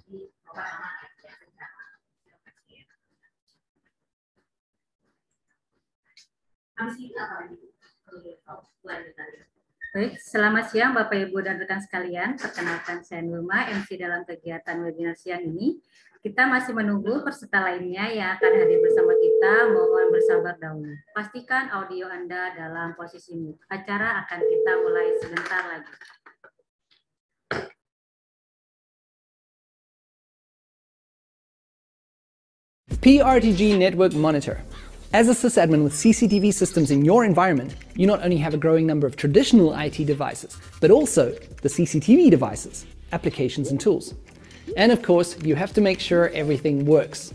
Baik, selamat siang Bapak Ibu dan rekan sekalian. Perkenalkan saya Nurma, MC dalam kegiatan webinar siang ini. Kita masih menunggu peserta lainnya yang akan hadir bersama kita. Mohon bersabar dahulu. Pastikan audio Anda dalam posisi mute. Acara akan kita mulai sebentar lagi. PRTG Network Monitor. As a sysadmin with CCTV systems in your environment, you not only have a growing number of traditional IT devices, but also the CCTV devices, applications and tools. And of course, you have to make sure everything works.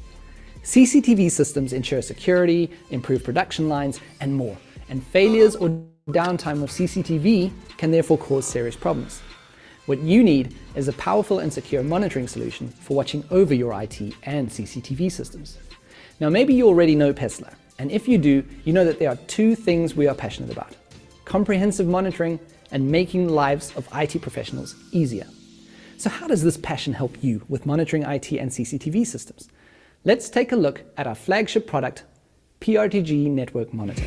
CCTV systems ensure security, improve production lines, and more. And failures or downtime of CCTV can therefore cause serious problems. What you need is a powerful and secure monitoring solution for watching over your IT and CCTV systems. Now, maybe you already know Pessler, and if you do, you know that there are two things we are passionate about: comprehensive monitoring and making the lives of IT professionals easier. So how does this passion help you with monitoring IT and CCTV systems? Let's take a look at our flagship product, PRTG Network Monitor.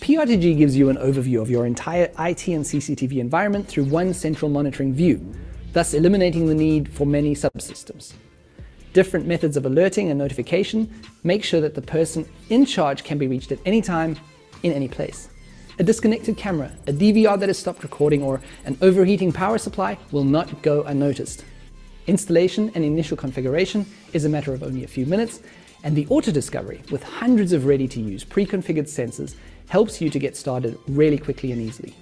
PRTG gives you an overview of your entire IT and CCTV environment through one central monitoring view, thus eliminating the need for many subsystems. Different methods of alerting and notification make sure that the person in charge can be reached at any time, in any place. A disconnected camera, a DVR that has stopped recording, or an overheating power supply will not go unnoticed. Installation and initial configuration is a matter of only a few minutes, and the auto discovery with hundreds of ready-to-use pre-configured sensors helps you to get started really quickly and easily.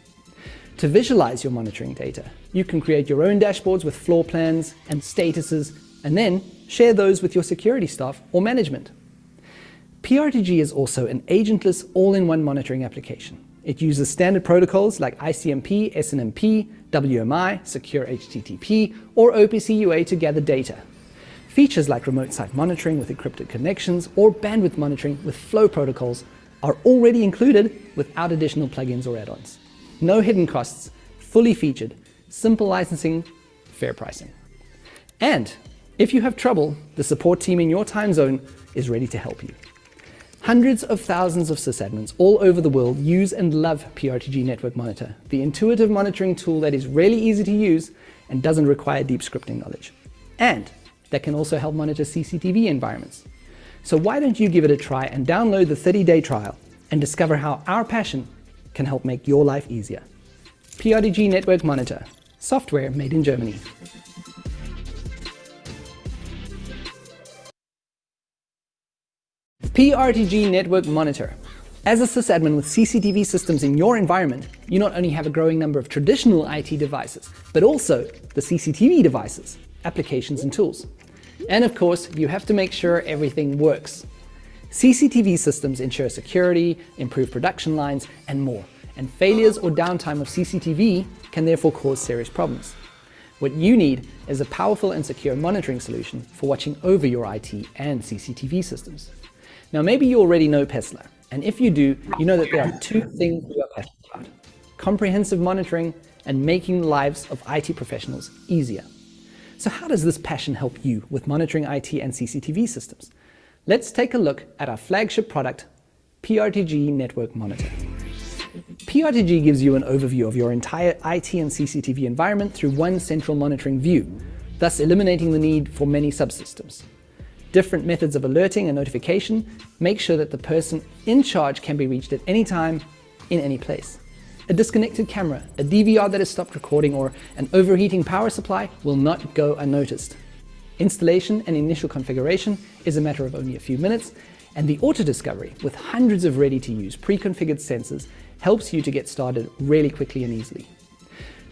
To visualize your monitoring data, you can create your own dashboards with floor plans and statuses, and then share those with your security staff or management. PRTG is also an agentless all-in-one monitoring application. It uses standard protocols like ICMP, SNMP, WMI, Secure HTTP, or OPC UA to gather data. Features like remote site monitoring with encrypted connections or bandwidth monitoring with flow protocols are already included without additional plugins or add-ons. No hidden costs, fully featured, simple licensing, fair pricing. And if you have trouble, the support team in your time zone is ready to help you. Hundreds of thousands of sysadmins all over the world use and love PRTG Network Monitor, the intuitive monitoring tool that is really easy to use and doesn't require deep scripting knowledge, and that can also help monitor CCTV environments. So why don't you give it a try and download the 30-day trial and discover how our passion can help make your life easier. PRTG Network Monitor, software made in Germany. PRTG Network Monitor. As a sysadmin with CCTV systems in your environment, you not only have a growing number of traditional IT devices, but also the CCTV devices, applications and tools. And of course, you have to make sure everything works. CCTV systems ensure security, improve production lines, and more. And failures or downtime of CCTV can therefore cause serious problems. What you need is a powerful and secure monitoring solution for watching over your IT and CCTV systems. Now, maybe you already know Pessler, and if you do, you know that there are two things we are passionate about: comprehensive monitoring and making the lives of IT professionals easier. So how does this passion help you with monitoring IT and CCTV systems? Let's take a look at our flagship product, PRTG Network Monitor. PRTG gives you an overview of your entire IT and CCTV environment through one central monitoring view, thus eliminating the need for many subsystems. Different methods of alerting and notification make sure that the person in charge can be reached at any time, in any place. A disconnected camera, a DVR that has stopped recording, or an overheating power supply will not go unnoticed. Installation and initial configuration is a matter of only a few minutes, and the auto discovery with hundreds of ready-to-use pre-configured sensors helps you to get started really quickly and easily.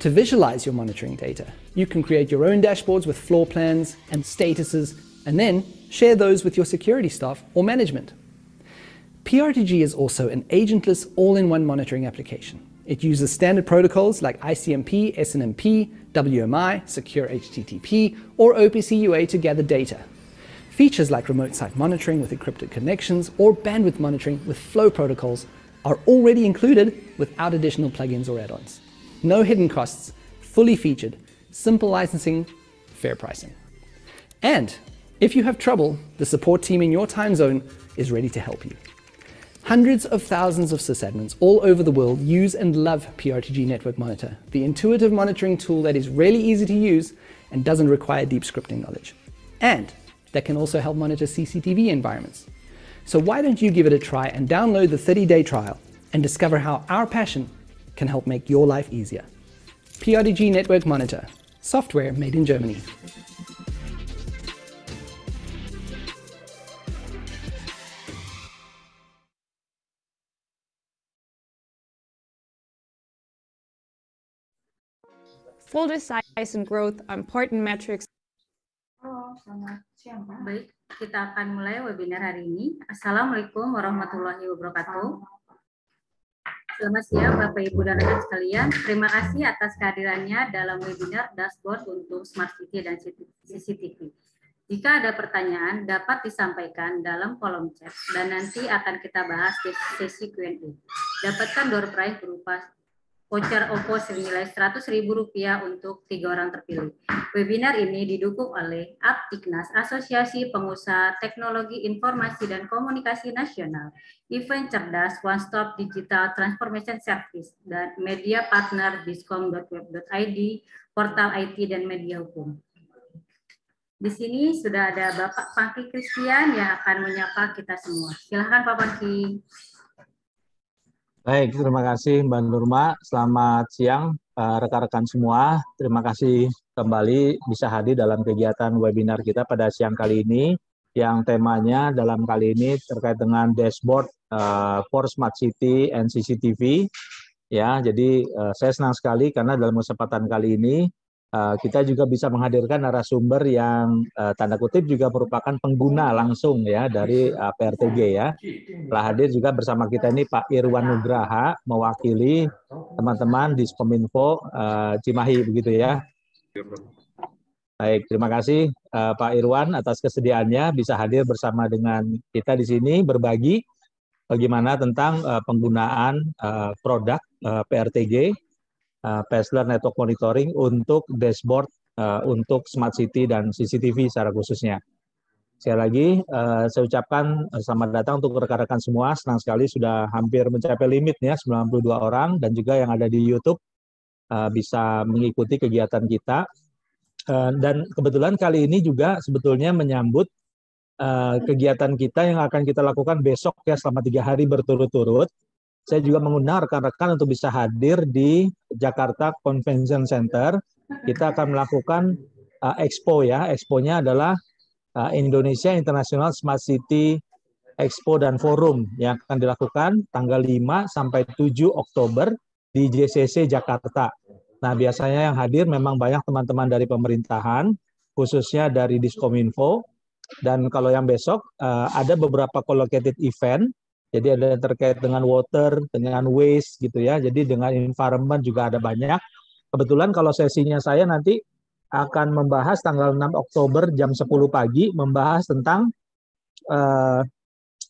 To visualize your monitoring data, you can create your own dashboards with floor plans and statuses, and then share those with your security staff or management. PRTG is also an agentless all-in-one monitoring application. It uses standard protocols like ICMP, SNMP, WMI, Secure HTTP, or OPC UA to gather data. Features like remote site monitoring with encrypted connections or bandwidth monitoring with flow protocols are already included without additional plugins or add-ons. No hidden costs, fully featured, simple licensing, fair pricing. And if you have trouble, the support team in your time zone is ready to help you. Hundreds of thousands of sysadmins all over the world use and love PRTG Network Monitor, the intuitive monitoring tool that is really easy to use and doesn't require deep scripting knowledge. And that can also help monitor CCTV environments. So why don't you give it a try and download the 30-day trial and discover how our passion can help make your life easier. PRTG Network Monitor, software made in Germany. Folder size and growth are important metrics. Halo, selamat siang, Pak. Baik, kita akan mulai webinar hari ini. Assalamualaikum warahmatullahi wabarakatuh. Selamat siang, Bapak, Ibu, dan rekan sekalian. Terima kasih atas kehadirannya dalam webinar Dashboard untuk Smart City dan CCTV. Jika ada pertanyaan, dapat disampaikan dalam kolom chat, dan nanti akan kita bahas di sesi Q&A. Dapatkan door prize berupa voucher OPPO senilai Rp100.000 untuk 3 orang terpilih. Webinar ini didukung oleh Aptiknas, Asosiasi Pengusaha Teknologi Informasi dan Komunikasi Nasional, Event Cerdas, One Stop Digital Transformation Service, dan media partner diskom.web.id, portal IT dan media hukum. Di sini sudah ada Bapak Pangki Christian yang akan menyapa kita semua. Silakan Pak Pangki. Baik, terima kasih Mbak Nurma. Selamat siang rekan-rekan semua. Terima kasih kembali bisa hadir dalam kegiatan webinar kita pada siang kali ini, yang temanya dalam kali ini terkait dengan dashboard for Smart City and CCTV. Ya, jadi saya senang sekali karena dalam kesempatan kali ini kita juga bisa menghadirkan narasumber yang tanda kutip juga merupakan pengguna langsung ya dari PRTG ya. Telah hadir juga bersama kita ini Pak Irwan Nugraha mewakili teman-teman di Diskominfo Cimahi begitu ya. Baik, terima kasih Pak Irwan atas kesediaannya bisa hadir bersama dengan kita di sini berbagi bagaimana tentang penggunaan produk PRTG Pestler Network Monitoring untuk dashboard untuk Smart City dan CCTV secara khususnya. Sekali lagi, saya ucapkan selamat datang untuk rekan-rekan semua. Senang sekali sudah hampir mencapai limitnya 92 orang dan juga yang ada di YouTube bisa mengikuti kegiatan kita. Dan kebetulan kali ini juga sebetulnya menyambut kegiatan kita yang akan kita lakukan besok ya selama 3 hari berturut-turut. Saya juga mengundang rekan-rekan untuk bisa hadir di Jakarta Convention Center. Kita akan melakukan expo ya. Expo-nya adalah Indonesia International Smart City Expo dan Forum yang akan dilakukan tanggal 5 sampai 7 Oktober di JCC Jakarta. Nah, biasanya yang hadir memang banyak teman-teman dari pemerintahan, khususnya dari Diskominfo. Dan kalau yang besok ada beberapa collocated event. Jadi ada yang terkait dengan water, dengan waste gitu ya. Jadi dengan environment juga ada banyak. Kebetulan kalau sesinya saya nanti akan membahas tanggal 6 Oktober jam 10 pagi, membahas tentang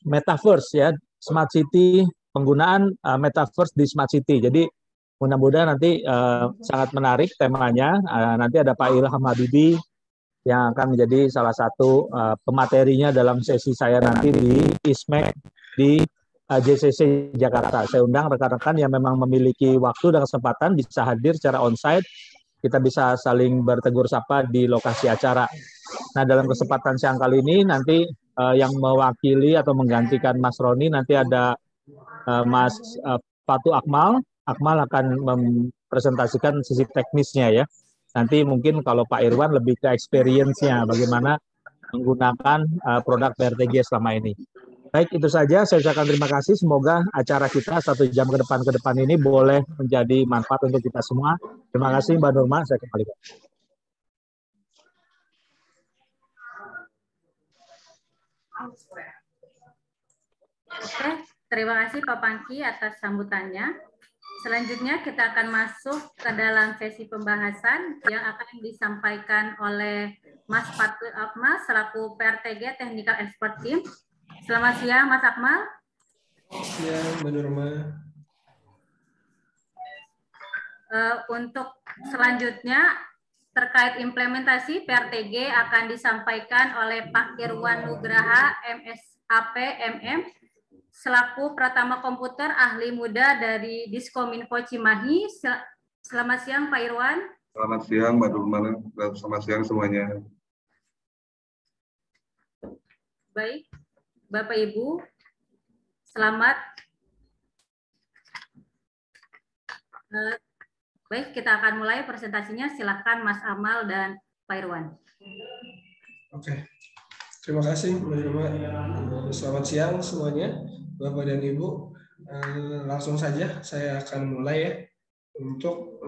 Metaverse ya, Smart City, penggunaan Metaverse di Smart City. Jadi mudah-mudahan nanti sangat menarik temanya. Nanti ada Pak Ilham Habibi yang akan menjadi salah satu pematerinya dalam sesi saya nanti di ISMEC di JCC Jakarta. Saya undang rekan-rekan yang memang memiliki waktu dan kesempatan bisa hadir secara onsite. Kita bisa saling bertegur sapa di lokasi acara. Nah, dalam kesempatan siang kali ini nanti yang mewakili atau menggantikan Mas Roni nanti ada Mas Fatu Akmal. Akmal akan mempresentasikan sisi teknisnya ya. Nanti mungkin kalau Pak Irwan lebih ke experience-nya, bagaimana menggunakan produk PRTG selama ini. Baik, itu saja. Saya ucapkan terima kasih. Semoga acara kita 1 jam ke depan ini boleh menjadi manfaat untuk kita semua. Terima kasih Mbak Nurma. Saya kembalikan. Oke, terima kasih Pak Pangki atas sambutannya. Selanjutnya kita akan masuk ke dalam sesi pembahasan yang akan disampaikan oleh Mas Fatu Akmal selaku PRTG Technical Expert Team. Selamat siang Mas Akmal. Siang Mbak Nurma. Untuk selanjutnya terkait implementasi PRTG akan disampaikan oleh Pak Irwan Nugraha, MSAP, MM, selaku Pratama Komputer Ahli Muda dari Diskominfo Cimahi. Selamat siang Pak Irwan. Selamat siang Mbak Nurma, selamat siang semuanya. Baik, Bapak Ibu, selamat. Baik, kita akan mulai presentasinya. Silakan Mas Amal dan Pak Irwan. Oke, terima kasih Mbak Nurma. Selamat siang semuanya, Bapak dan Ibu. Langsung saja saya akan mulai ya untuk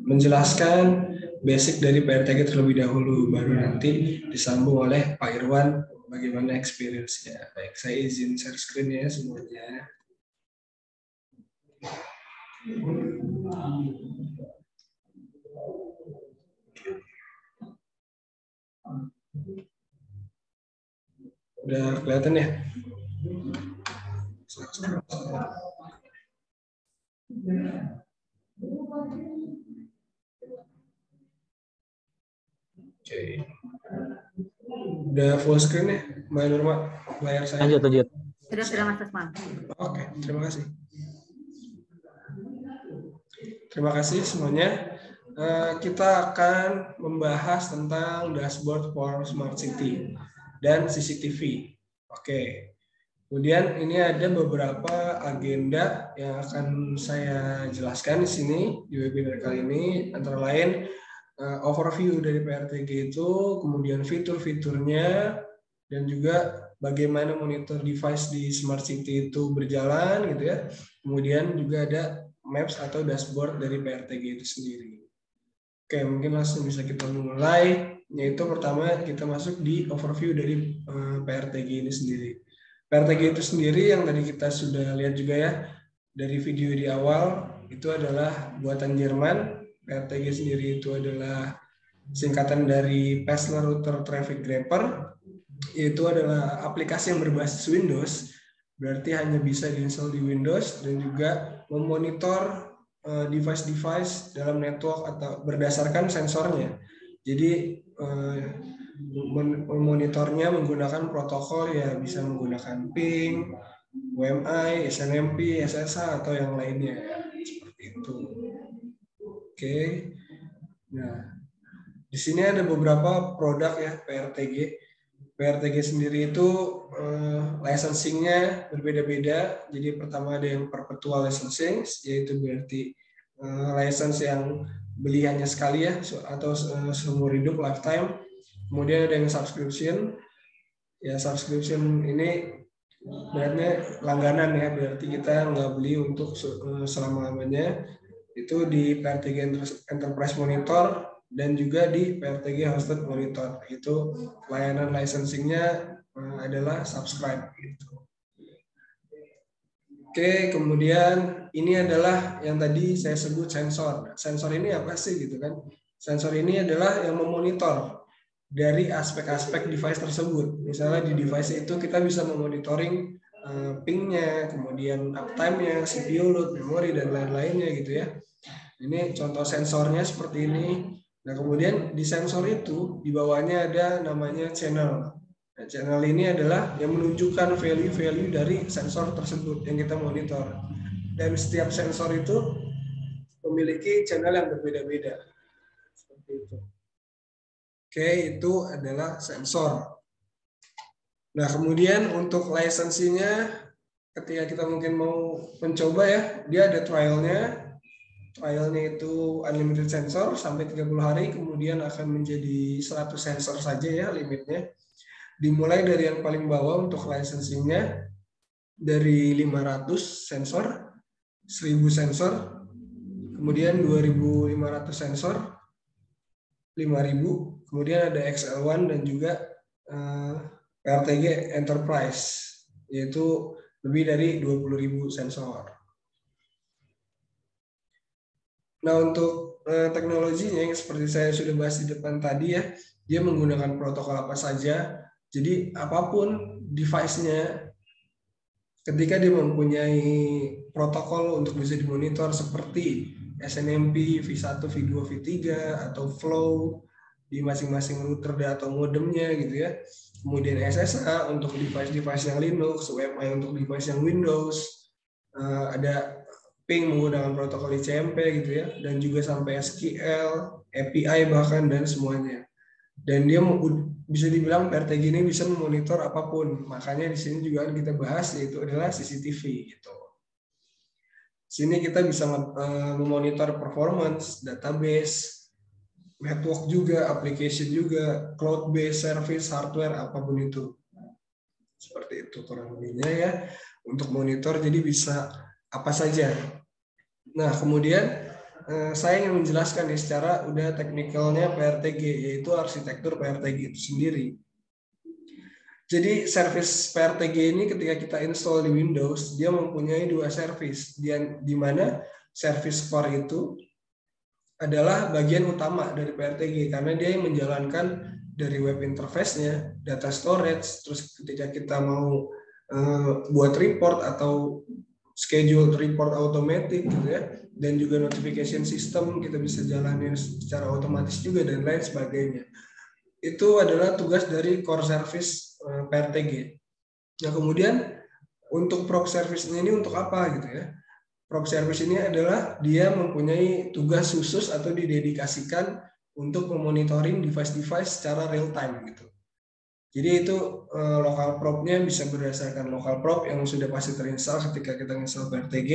menjelaskan basic dari PRTG terlebih dahulu, baru nanti disambung oleh Pak Irwan bagaimana experience-nya. Baik, saya izin share screen ya semuanya. Udah kelihatan ya? Oke. Udah full screen ya, Mbak Nurma, layar saya? Lanjut. Sudah Mas Asman. Oke, terima kasih. Terima kasih semuanya. Kita akan membahas tentang dashboard for Smart City dan CCTV. Oke. Kemudian ini ada beberapa agenda yang akan saya jelaskan di sini di webinar kali ini, antara lain overview dari PRTG itu, kemudian fitur-fiturnya, dan juga bagaimana monitor device di Smart City itu berjalan gitu ya. Kemudian juga ada maps atau dashboard dari PRTG itu sendiri. Oke, mungkin langsung bisa kita mulai, yaitu pertama kita masuk di overview dari PRTG ini sendiri. PRTG itu sendiri yang tadi kita sudah lihat juga ya dari video di awal, itu adalah buatan Jerman. PRTG sendiri itu adalah singkatan dari Passler Router Traffic Grabber, yaitu adalah aplikasi yang berbasis Windows, berarti hanya bisa diinstal di Windows dan juga memonitor device-device dalam network atau berdasarkan sensornya. Jadi memonitornya menggunakan protokol ya, bisa menggunakan ping, UMI, SNMP, SSH atau yang lainnya ya, seperti itu. Oke. Nah, di sini ada beberapa produk ya PRTG. PRTG sendiri itu licensing-nya berbeda-beda. Jadi pertama ada yang perpetual licensing, yaitu berarti license yang beli hanya sekali ya, atau seumur hidup, lifetime. Kemudian ada yang subscription. Ya, subscription ini berarti langganan ya, berarti kita nggak beli untuk selama-lamanya. Itu di PRTG Enterprise Monitor dan juga di PRTG Hosted Monitor. Itu layanan licensing-nya adalah subscribe gitu. Oke, kemudian ini adalah yang tadi saya sebut sensor. Sensor ini apa sih gitu kan? Sensor ini adalah yang memonitor dari aspek-aspek device tersebut. Misalnya di device itu kita bisa memonitoring ping-nya, kemudian uptime-nya, CPU load, memori, dan lain-lainnya gitu ya. Ini contoh sensornya seperti ini. Nah, kemudian di sensor itu di bawahnya ada namanya channel. Nah, channel ini adalah yang menunjukkan value-value dari sensor tersebut yang kita monitor. Dan setiap sensor itu memiliki channel yang berbeda-beda. Seperti itu. Oke, itu adalah sensor. Nah, kemudian untuk lisensinya, ketika kita mungkin mau mencoba ya, dia ada trialnya. Trialnya itu unlimited sensor sampai 30 hari, kemudian akan menjadi 100 sensor saja ya limitnya. Dimulai dari yang paling bawah untuk licensingnya, dari 500 sensor, 1000 sensor, kemudian 2500 sensor, 5000, kemudian ada XL1 dan juga PRTG Enterprise, yaitu lebih dari 20.000 sensor. Nah, untuk teknologinya yang seperti saya sudah bahas di depan tadi ya, dia menggunakan protokol apa saja. Jadi apapun device-nya, ketika dia mempunyai protokol untuk bisa dimonitor seperti SNMP V1, V2, V3 atau flow di masing-masing router atau modemnya gitu ya. Kemudian SSH untuk device-device yang Linux, UEFI untuk device yang Windows, ada ping menggunakan protokol ICMP gitu ya, dan juga sampai SQL, API bahkan dan semuanya. Dan dia bisa dibilang PRTG ini bisa memonitor apapun. Makanya di sini juga kita bahas yaitu adalah CCTV gitu. Sini kita bisa memonitor performance, database, network juga, application juga, cloud-based service, hardware, apapun itu. Seperti itu kurang lebihnya ya. Untuk monitor jadi bisa apa saja. Nah, kemudian saya ingin menjelaskan nih secara udah teknikalnya PRTG, yaitu arsitektur PRTG itu sendiri. Jadi service PRTG ini ketika kita install di Windows, dia mempunyai 2 service, di mana service core itu adalah bagian utama dari PRTG karena dia yang menjalankan dari web interface-nya, data storage, terus ketika kita mau buat report atau schedule report automatic gitu ya, dan juga notification system kita bisa jalanin secara otomatis juga dan lain sebagainya. Itu adalah tugas dari core service PRTG. Nah, kemudian untuk prop service ini untuk apa gitu ya? Prop service ini adalah dia mempunyai tugas khusus atau didedikasikan untuk memonitoring device-device secara real time gitu. Jadi itu local prop-nya bisa berdasarkan local prop yang sudah pasti terinstall ketika kita install PRTG.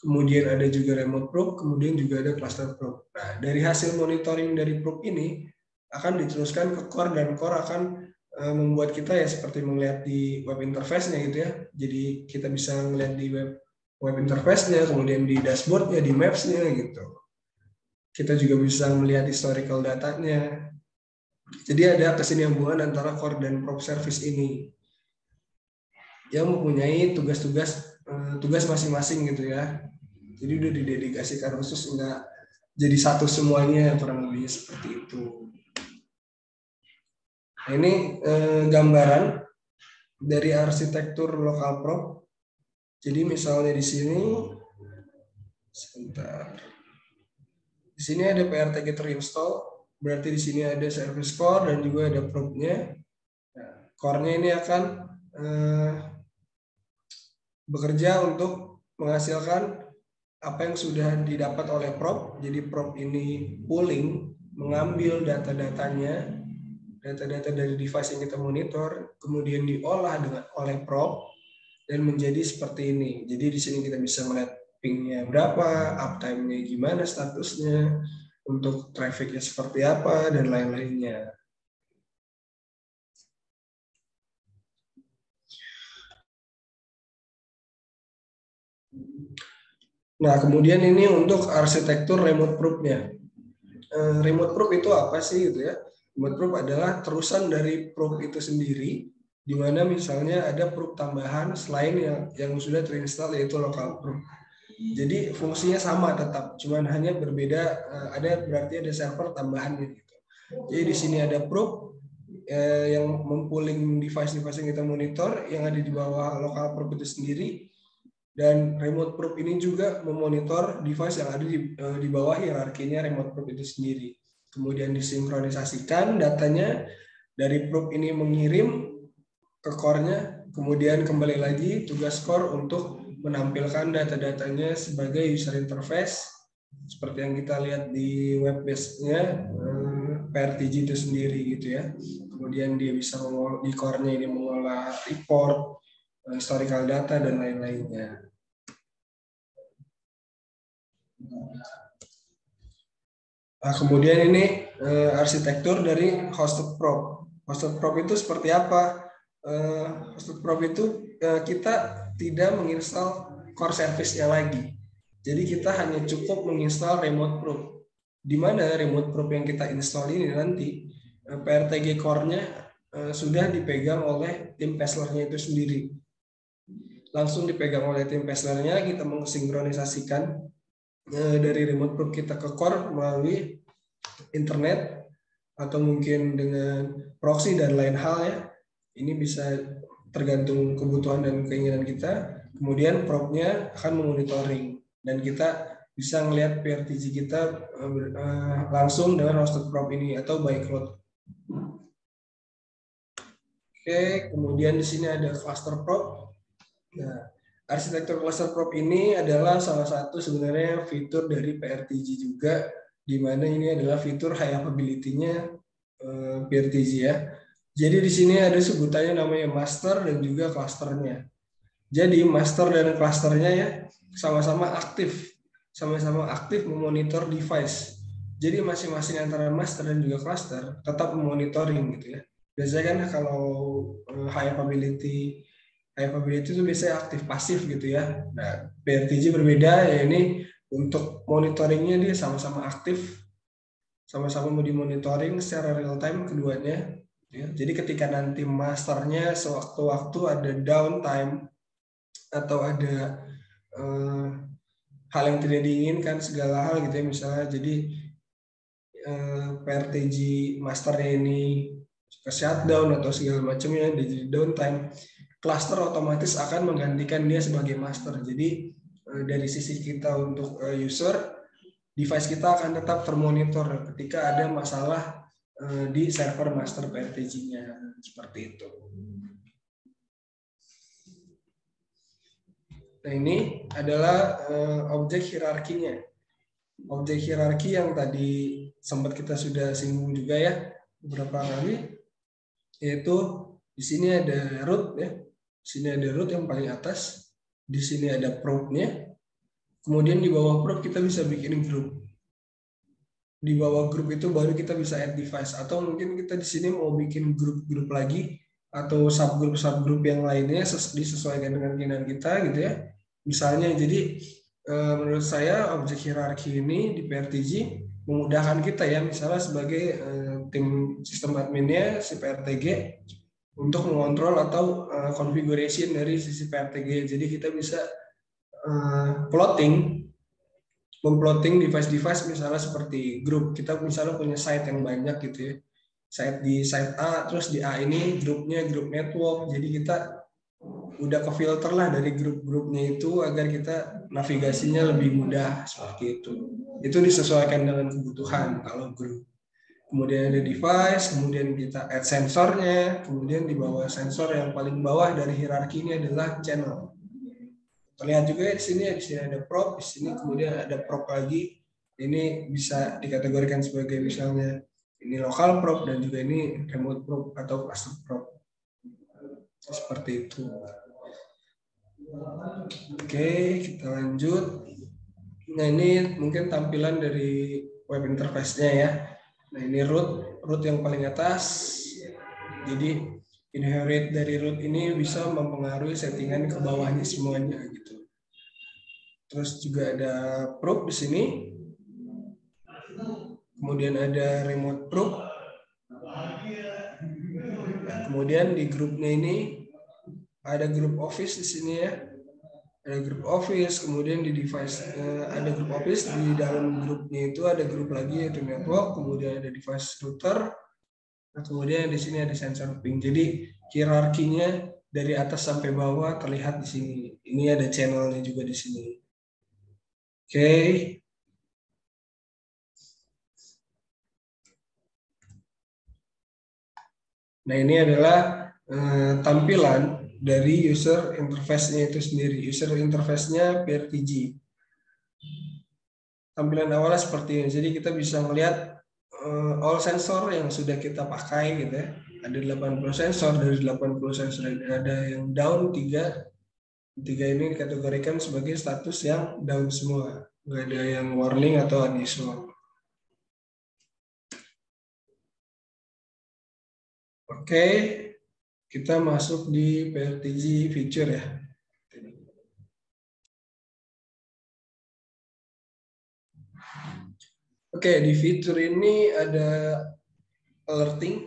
Kemudian ada juga remote prop, kemudian juga ada cluster prop. Nah, dari hasil monitoring dari prop ini akan diteruskan ke core, dan core akan membuat kita ya seperti melihat di web interface-nya gitu ya. Jadi kita bisa melihat di web interface-nya, kemudian di dashboard-nya, di maps-nya gitu. Kita juga bisa melihat historical datanya. Jadi ada kesinambungan antara core dan prop service ini yang mempunyai tugas masing-masing gitu ya. Jadi udah didedikasikan khusus, enggak jadi satu semuanya, kurang lebih seperti itu. Nah, ini gambaran dari arsitektur local prop. Jadi misalnya di sini, sebentar, di sini ada PRTG terinstall, berarti di sini ada service core dan juga ada prop-nya. Nah, core-nya ini akan bekerja untuk menghasilkan apa yang sudah didapat oleh prop. Jadi prop ini pooling, mengambil data-datanya, data-data dari device yang kita monitor, kemudian diolah oleh prop dan menjadi seperti ini. Jadi di sini kita bisa melihat ping-nya berapa, uptime-nya gimana statusnya, untuk traffic-nya seperti apa, dan lain-lainnya. Nah, kemudian ini untuk arsitektur remote proof-nya. Remote proof itu apa sih gitu ya? Remote proof adalah terusan dari proof itu sendiri, di mana misalnya ada proof tambahan selain yang sudah terinstall, yaitu local proof. Jadi fungsinya sama tetap, cuman hanya berbeda, berarti ada server tambahannya gitu. Jadi di sini ada proof yang mempooling device-device yang kita monitor yang ada di bawah local proof itu sendiri, dan remote proof ini juga memonitor device yang ada di bawah hierarkinya remote proof itu sendiri. Kemudian disinkronisasikan datanya dari proof ini, mengirim ke core-nya, kemudian kembali lagi tugas core untuk menampilkan data-datanya sebagai user interface seperti yang kita lihat di web base-nya PRTG itu sendiri gitu ya. Kemudian dia bisa di core-nya ini mengolah report, historical data, dan lain-lainnya. Nah, kemudian ini arsitektur dari hosted prop. Hosted prop itu seperti apa? Hosted prop itu kita tidak menginstal core service-nya lagi. Jadi kita hanya cukup menginstal remote proof. Di mana remote proof yang kita install ini nanti PRTG core-nya sudah dipegang oleh tim Pessler-nya itu sendiri. Langsung dipegang oleh tim Pessler-nya, kita mensinkronisasikan dari remote proof kita ke core melalui internet atau mungkin dengan proxy dan lain hal ya. Ini bisa tergantung kebutuhan dan keinginan kita. Kemudian prop-nya akan memonitoring dan kita bisa ngelihat PRTG kita langsung dengan hosted prop ini atau by cloud. Oke, kemudian di sini ada cluster prop. Nah, arsitektur cluster prop ini adalah salah satu sebenarnya fitur dari PRTG juga, di mana ini adalah fitur high availability-nya PRTG ya. Jadi di sini ada sebutannya namanya master dan juga clusternya. Jadi master dan clusternya ya sama-sama aktif memonitor device. Jadi masing-masing antara master dan juga cluster tetap memonitoring gitu ya. Biasanya kan kalau high availability itu biasanya aktif pasif gitu ya. Nah, PRTG berbeda ya, ini untuk monitoringnya dia sama-sama aktif, sama-sama mau dimonitoring secara real time keduanya. Ya. Jadi ketika nanti masternya sewaktu-waktu ada downtime atau ada hal yang tidak diinginkan segala hal gitu ya, misalnya jadi PRTG masternya ini ke shutdown atau segala macamnya, dia jadi downtime, cluster otomatis akan menggantikan dia sebagai master. Jadi dari sisi kita untuk user, device kita akan tetap termonitor ketika ada masalah di server master PRTG-nya, seperti itu. Nah, ini adalah objek hierarkinya. Objek hierarki yang tadi sempat kita sudah singgung juga ya beberapa kali, yaitu di sini ada root ya. Di sini ada root yang paling atas. Di sini ada probe-nya. Kemudian di bawah probe kita bisa bikin grup. Di bawah grup itu baru kita bisa add device, atau mungkin kita di sini mau bikin grup-grup lagi atau subgroup yang lainnya disesuaikan dengan keinginan kita gitu ya. Misalnya, jadi menurut saya objek hierarki ini di PRTG memudahkan kita ya, misalnya sebagai tim sistem adminnya si PRTG untuk mengontrol atau configuration dari sisi PRTG. Jadi kita bisa memplotting device-device misalnya seperti grup. Kita misalnya punya site yang banyak gitu ya. Di site A, terus di A ini grupnya grup network. Jadi kita udah ke filter lah dari grup-grupnya itu agar kita navigasinya lebih mudah seperti itu. Itu disesuaikan dengan kebutuhan kalau grup. Kemudian ada device, kemudian kita add sensornya, kemudian di bawah sensor yang paling bawah dari hierarki ini adalah channel. Terlihat juga ya di sini ada probe, di sini kemudian ada probe lagi. Ini bisa dikategorikan sebagai misalnya ini local probe dan juga ini remote probe atau cluster probe. Seperti itu. Oke, kita lanjut. Nah, ini mungkin tampilan dari web interface-nya ya. Nah, ini root yang paling atas. Jadi inherit dari root ini bisa mempengaruhi settingan ke bawahnya semuanya gitu. Terus juga ada probe di sini. Kemudian ada remote probe. Nah, kemudian di grupnya ini ada grup office di sini ya. Ada grup office, kemudian di device ada grup office, di dalam grupnya itu ada grup lagi yaitu network, kemudian ada device router. Nah, kemudian di sini ada sensor ping. Jadi hierarkinya dari atas sampai bawah terlihat di sini. Ini ada channelnya juga di sini. Oke. Nah, ini adalah tampilan dari user interface-nya itu sendiri. User interface-nya PRTG. Tampilan awalnya seperti ini. Jadi kita bisa melihat all sensor yang sudah kita pakai gitu ya. Ada 80 sensor, dari 80 sensor ada yang down 3. 3 ini dikategorikan sebagai status yang down semua. Nggak ada yang warning atau unusual. Oke, kita masuk di PRTG feature ya. Oke, di fitur ini ada alerting,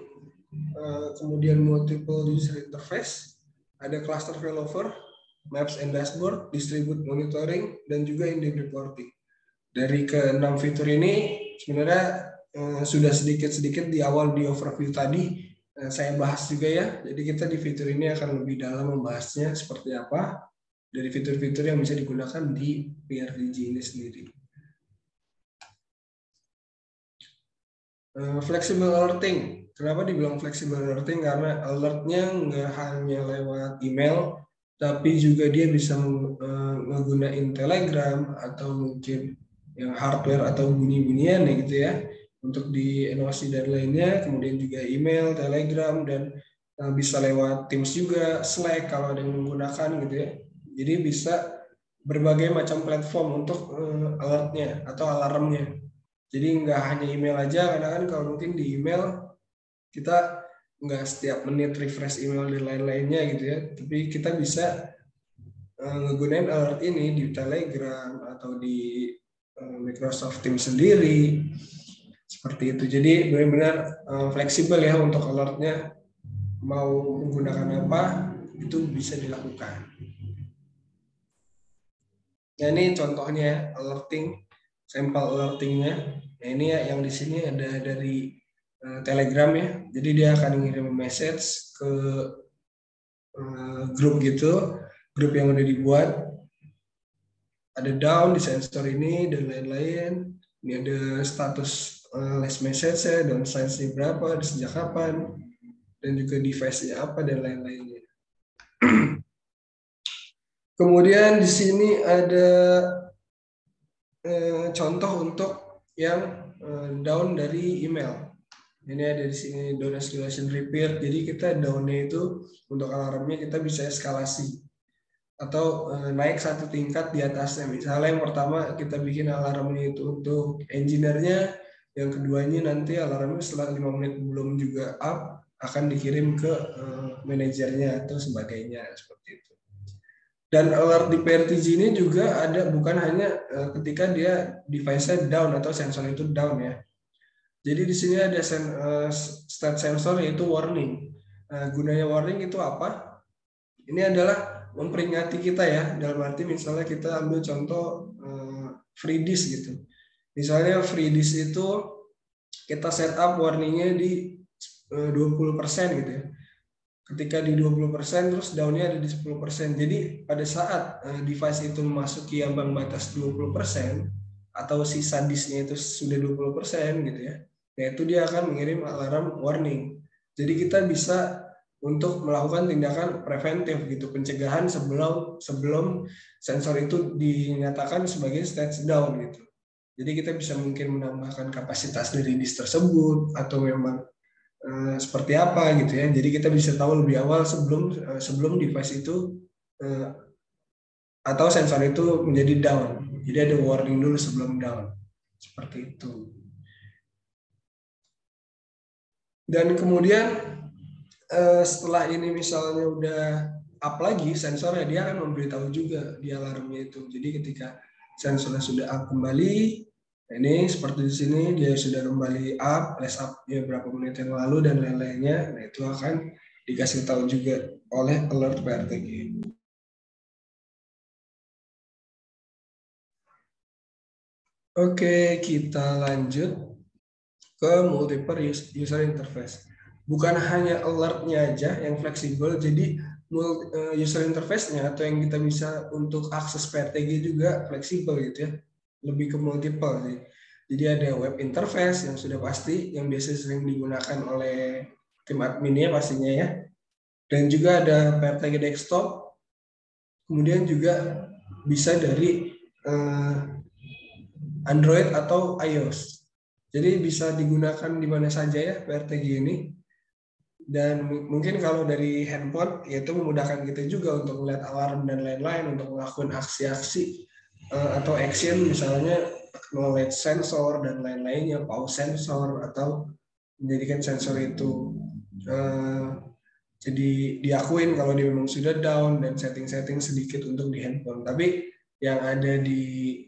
kemudian multiple user interface, ada cluster failover, maps and dashboard, distribute monitoring, dan juga in-depth reporting. Dari ke-6 fitur ini sebenarnya sudah sedikit-sedikit di awal di overview tadi saya bahas juga ya. Jadi kita di fitur ini akan lebih dalam membahasnya seperti apa dari fitur-fitur yang bisa digunakan di PRTG ini sendiri. Flexible alerting. Kenapa dibilang flexible alerting? Karena alertnya nggak hanya lewat email, tapi juga dia bisa menggunakan Telegram atau mungkin yang hardware atau bunyi-bunyian ya gitu ya, untuk di NOC dan lainnya. Kemudian juga email, Telegram, dan bisa lewat Teams juga, Slack kalau ada yang menggunakan gitu ya. Jadi bisa berbagai macam platform untuk alertnya atau alarmnya. Jadi nggak hanya email aja, karena kan kalau mungkin di email kita nggak setiap menit refresh email dan lain-lainnya gitu ya, tapi kita bisa ngegunain alert ini di Telegram atau di Microsoft Teams sendiri, seperti itu. Jadi benar-benar fleksibel ya untuk alertnya, mau menggunakan apa itu bisa dilakukan. Nah ini contohnya alerting, sampel alertingnya. Nah ini ya, yang di sini ada dari Telegram ya. Jadi dia akan ngirim message ke grup gitu, grup yang udah dibuat. Ada down di sensor ini dan lain-lain. Ini ada status last message ya, dan size-nya berapa, sejak kapan, dan juga device-nya apa dan lain-lainnya. Kemudian di sini ada contoh untuk yang down dari email. Ini ada di sini down escalation repair. Jadi kita down-nya itu untuk alarmnya kita bisa eskalasi atau naik satu tingkat di atasnya. Misalnya yang pertama kita bikin alarmnya itu untuk engineer-nya, yang keduanya nanti alarmnya setelah 5 menit belum juga up akan dikirim ke manajernya atau sebagainya, seperti itu. Dan alert di PRTG ini juga ada bukan hanya ketika dia device-nya down atau sensor itu down ya. Jadi di sini ada state sensor yaitu warning. Gunanya warning itu apa? Ini adalah memperingati kita ya, dalam arti misalnya kita ambil contoh free disk gitu. Misalnya free disk itu kita setup warningnya di 20% gitu ya. Ketika di 20% terus down-nya ada di 10%. Jadi pada saat device itu memasuki ambang batas 20% atau sisa disknya itu sudah 20% gitu ya. Nah itu dia akan mengirim alarm warning. Jadi kita bisa untuk melakukan tindakan preventif gitu, pencegahan sebelum sensor itu dinyatakan sebagai stage down gitu. Jadi kita bisa mungkin menambahkan kapasitas dari disk tersebut atau memang seperti apa gitu ya. Jadi kita bisa tahu lebih awal sebelum device itu atau sensor itu menjadi down. Jadi ada warning dulu sebelum down. Seperti itu. Dan kemudian setelah ini misalnya udah up lagi sensornya, dia akan memberitahu juga di alarmnya itu. Jadi ketika sensornya sudah up kembali, ini seperti di sini dia sudah kembali up, less up ya berapa menit yang lalu dan lain-lainnya. Nah itu akan dikasih tahu juga oleh alert PRTG. Oke, kita lanjut ke multiple user interface. Bukan hanya alertnya aja yang fleksibel, jadi user interface-nya atau yang kita bisa untuk akses PRTG juga fleksibel gitu ya, lebih ke multiple sih. Jadi ada web interface yang sudah pasti, yang biasanya sering digunakan oleh tim adminnya pastinya ya, dan juga ada PRTG desktop, kemudian juga bisa dari Android atau iOS. Jadi bisa digunakan di mana saja ya PRTG ini. Dan mungkin kalau dari handphone, yaitu memudahkan kita juga untuk melihat alarm dan lain-lain, untuk melakukan aksi-aksi atau action, misalnya acknowledge sensor dan lain-lainnya, pause sensor, atau menjadikan sensor itu jadi diakuin kalau dia memang sudah down, dan setting-setting sedikit untuk di handphone. Tapi yang ada di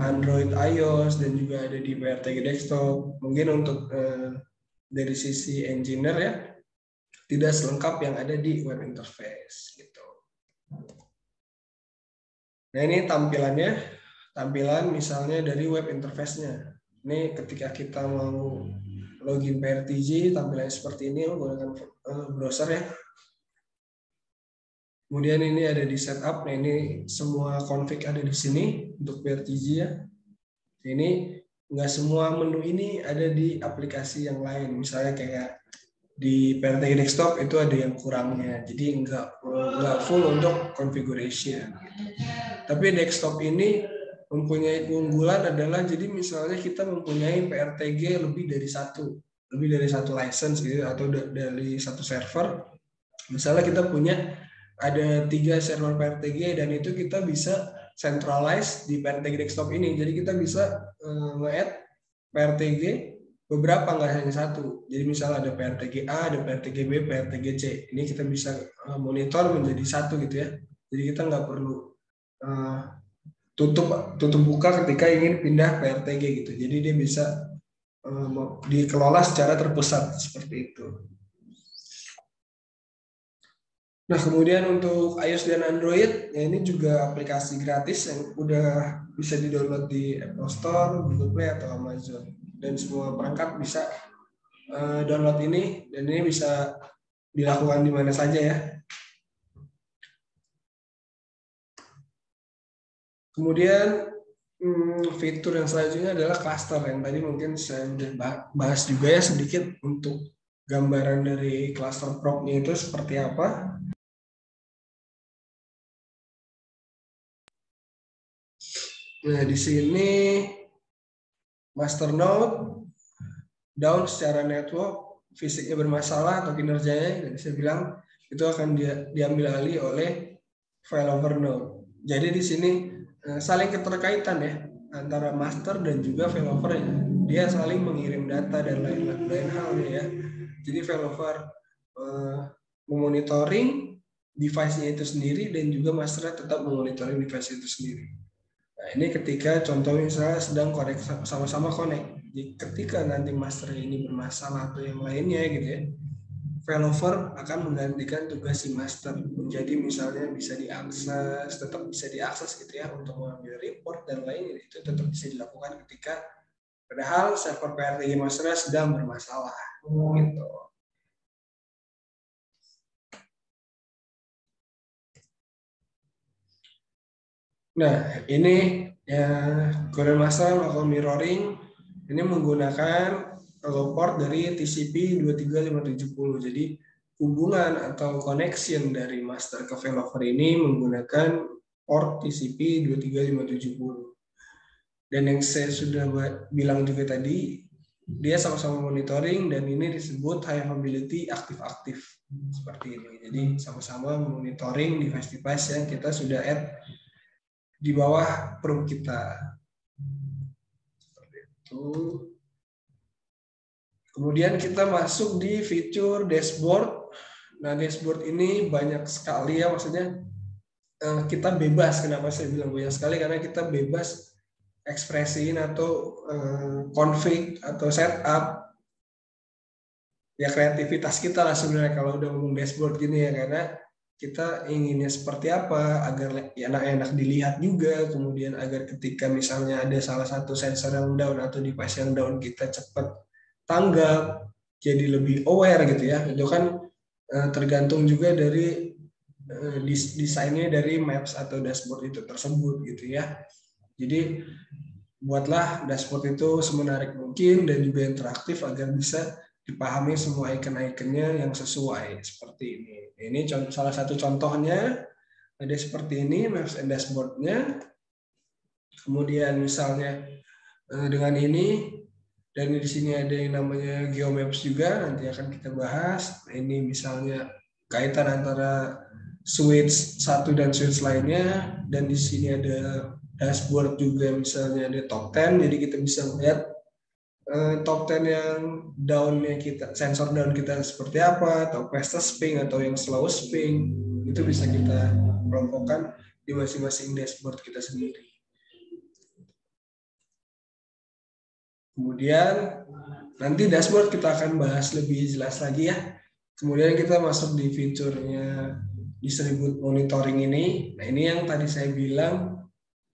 Android, iOS, dan juga ada di PRTG desktop, mungkin untuk dari sisi engineer ya, tidak selengkap yang ada di web interface gitu. Nah ini tampilan misalnya dari web interface-nya. Ini ketika kita mau login PRTG, tampilannya seperti ini menggunakan browser ya. Kemudian ini ada di setup. Nah ini semua config ada di sini untuk PRTG ya. Ini nggak semua menu ini ada di aplikasi yang lain. Misalnya kayak di PRTG desktop itu ada yang kurangnya, jadi nggak full untuk configuration. Tapi desktop ini mempunyai keunggulan adalah, jadi misalnya kita mempunyai PRTG lebih dari satu license gitu, atau dari satu server. Misalnya kita punya ada 3 server PRTG dan itu kita bisa centralize di PRTG desktop ini. Jadi kita bisa nge-add PRTG beberapa, nggak hanya satu. Jadi misalnya ada PRTG A, ada PRTG B, PRTG C. Ini kita bisa monitor menjadi satu gitu ya. Jadi kita nggak perlu tutup buka ketika ingin pindah PRTG gitu. Jadi dia bisa dikelola secara terpusat seperti itu. Nah, kemudian untuk iOS dan Android, ya ini juga aplikasi gratis yang udah bisa di-download di Apple Store, Google Play, atau Amazon. Dan semua perangkat bisa download ini, dan ini bisa dilakukan di mana saja ya. Kemudian fitur yang selanjutnya adalah cluster, yang tadi mungkin saya sudah bahas juga ya sedikit untuk gambaran dari cluster prop-nya itu seperti apa. Nah, di sini master node down secara network, fisiknya bermasalah atau kinerjanya, dan saya bilang itu akan diambil alih oleh failover node. Jadi di sini saling keterkaitan ya antara master dan juga failover. Dia saling mengirim data dan lain halnya ya. Jadi failover memonitoring device-nya itu sendiri, dan juga master tetap memonitoring device itu sendiri. Nah, ini ketika contoh misalnya sedang sama-sama connect. Jadi ketika nanti master ini bermasalah atau yang lainnya gitu ya, failover akan menggantikan tugas si master. Jadi misalnya bisa diakses, tetap bisa diakses gitu ya untuk mengambil report dan lainnya, itu tetap bisa dilakukan ketika padahal server PRTG master sedang bermasalah gitu. Nah, ini ya Current Master atau mirroring ini menggunakan port dari TCP 23570. Jadi hubungan atau connection dari master ke failover ini menggunakan port TCP 23570. Dan yang saya sudah bilang juga tadi, dia sama-sama monitoring, dan ini disebut high availability aktif-aktif seperti ini. Jadi sama-sama monitoring device-device yang kita sudah add di bawah prop kita. Seperti itu. Kemudian kita masuk di fitur dashboard. Nah, dashboard ini banyak sekali ya, maksudnya kita bebas. Kenapa saya bilang banyak sekali? Karena kita bebas ekspresiin atau config atau setup. Ya kreativitas kita lah sebenarnya kalau udah ngomong dashboard gini ya, karena kita inginnya seperti apa agar enak-enak dilihat juga, kemudian agar ketika misalnya ada salah satu sensor yang down atau device yang down, kita cepat tanggap, jadi lebih aware gitu ya. Itu kan tergantung juga dari desainnya dari maps atau dashboard itu tersebut gitu ya. Jadi buatlah dashboard itu semenarik mungkin dan juga interaktif agar bisa dipahami semua icon-iconnya yang sesuai seperti ini. Ini salah satu contohnya, ada seperti ini maps and dashboard-nya. Kemudian misalnya dengan ini, dan di sini ada yang namanya GeoMaps juga, nanti akan kita bahas. Ini misalnya kaitan antara switch satu dan switch lainnya, dan di sini ada dashboard juga, misalnya ada top 10, jadi kita bisa melihat top 10 yang down-nya kita, sensor down kita seperti apa, atau fastest ping atau yang slowest ping, itu bisa kita kelompokkan di masing-masing dashboard kita sendiri. Kemudian nanti dashboard kita akan bahas lebih jelas lagi ya. Kemudian kita masuk di fiturnya distribute monitoring ini. Nah, ini yang tadi saya bilang,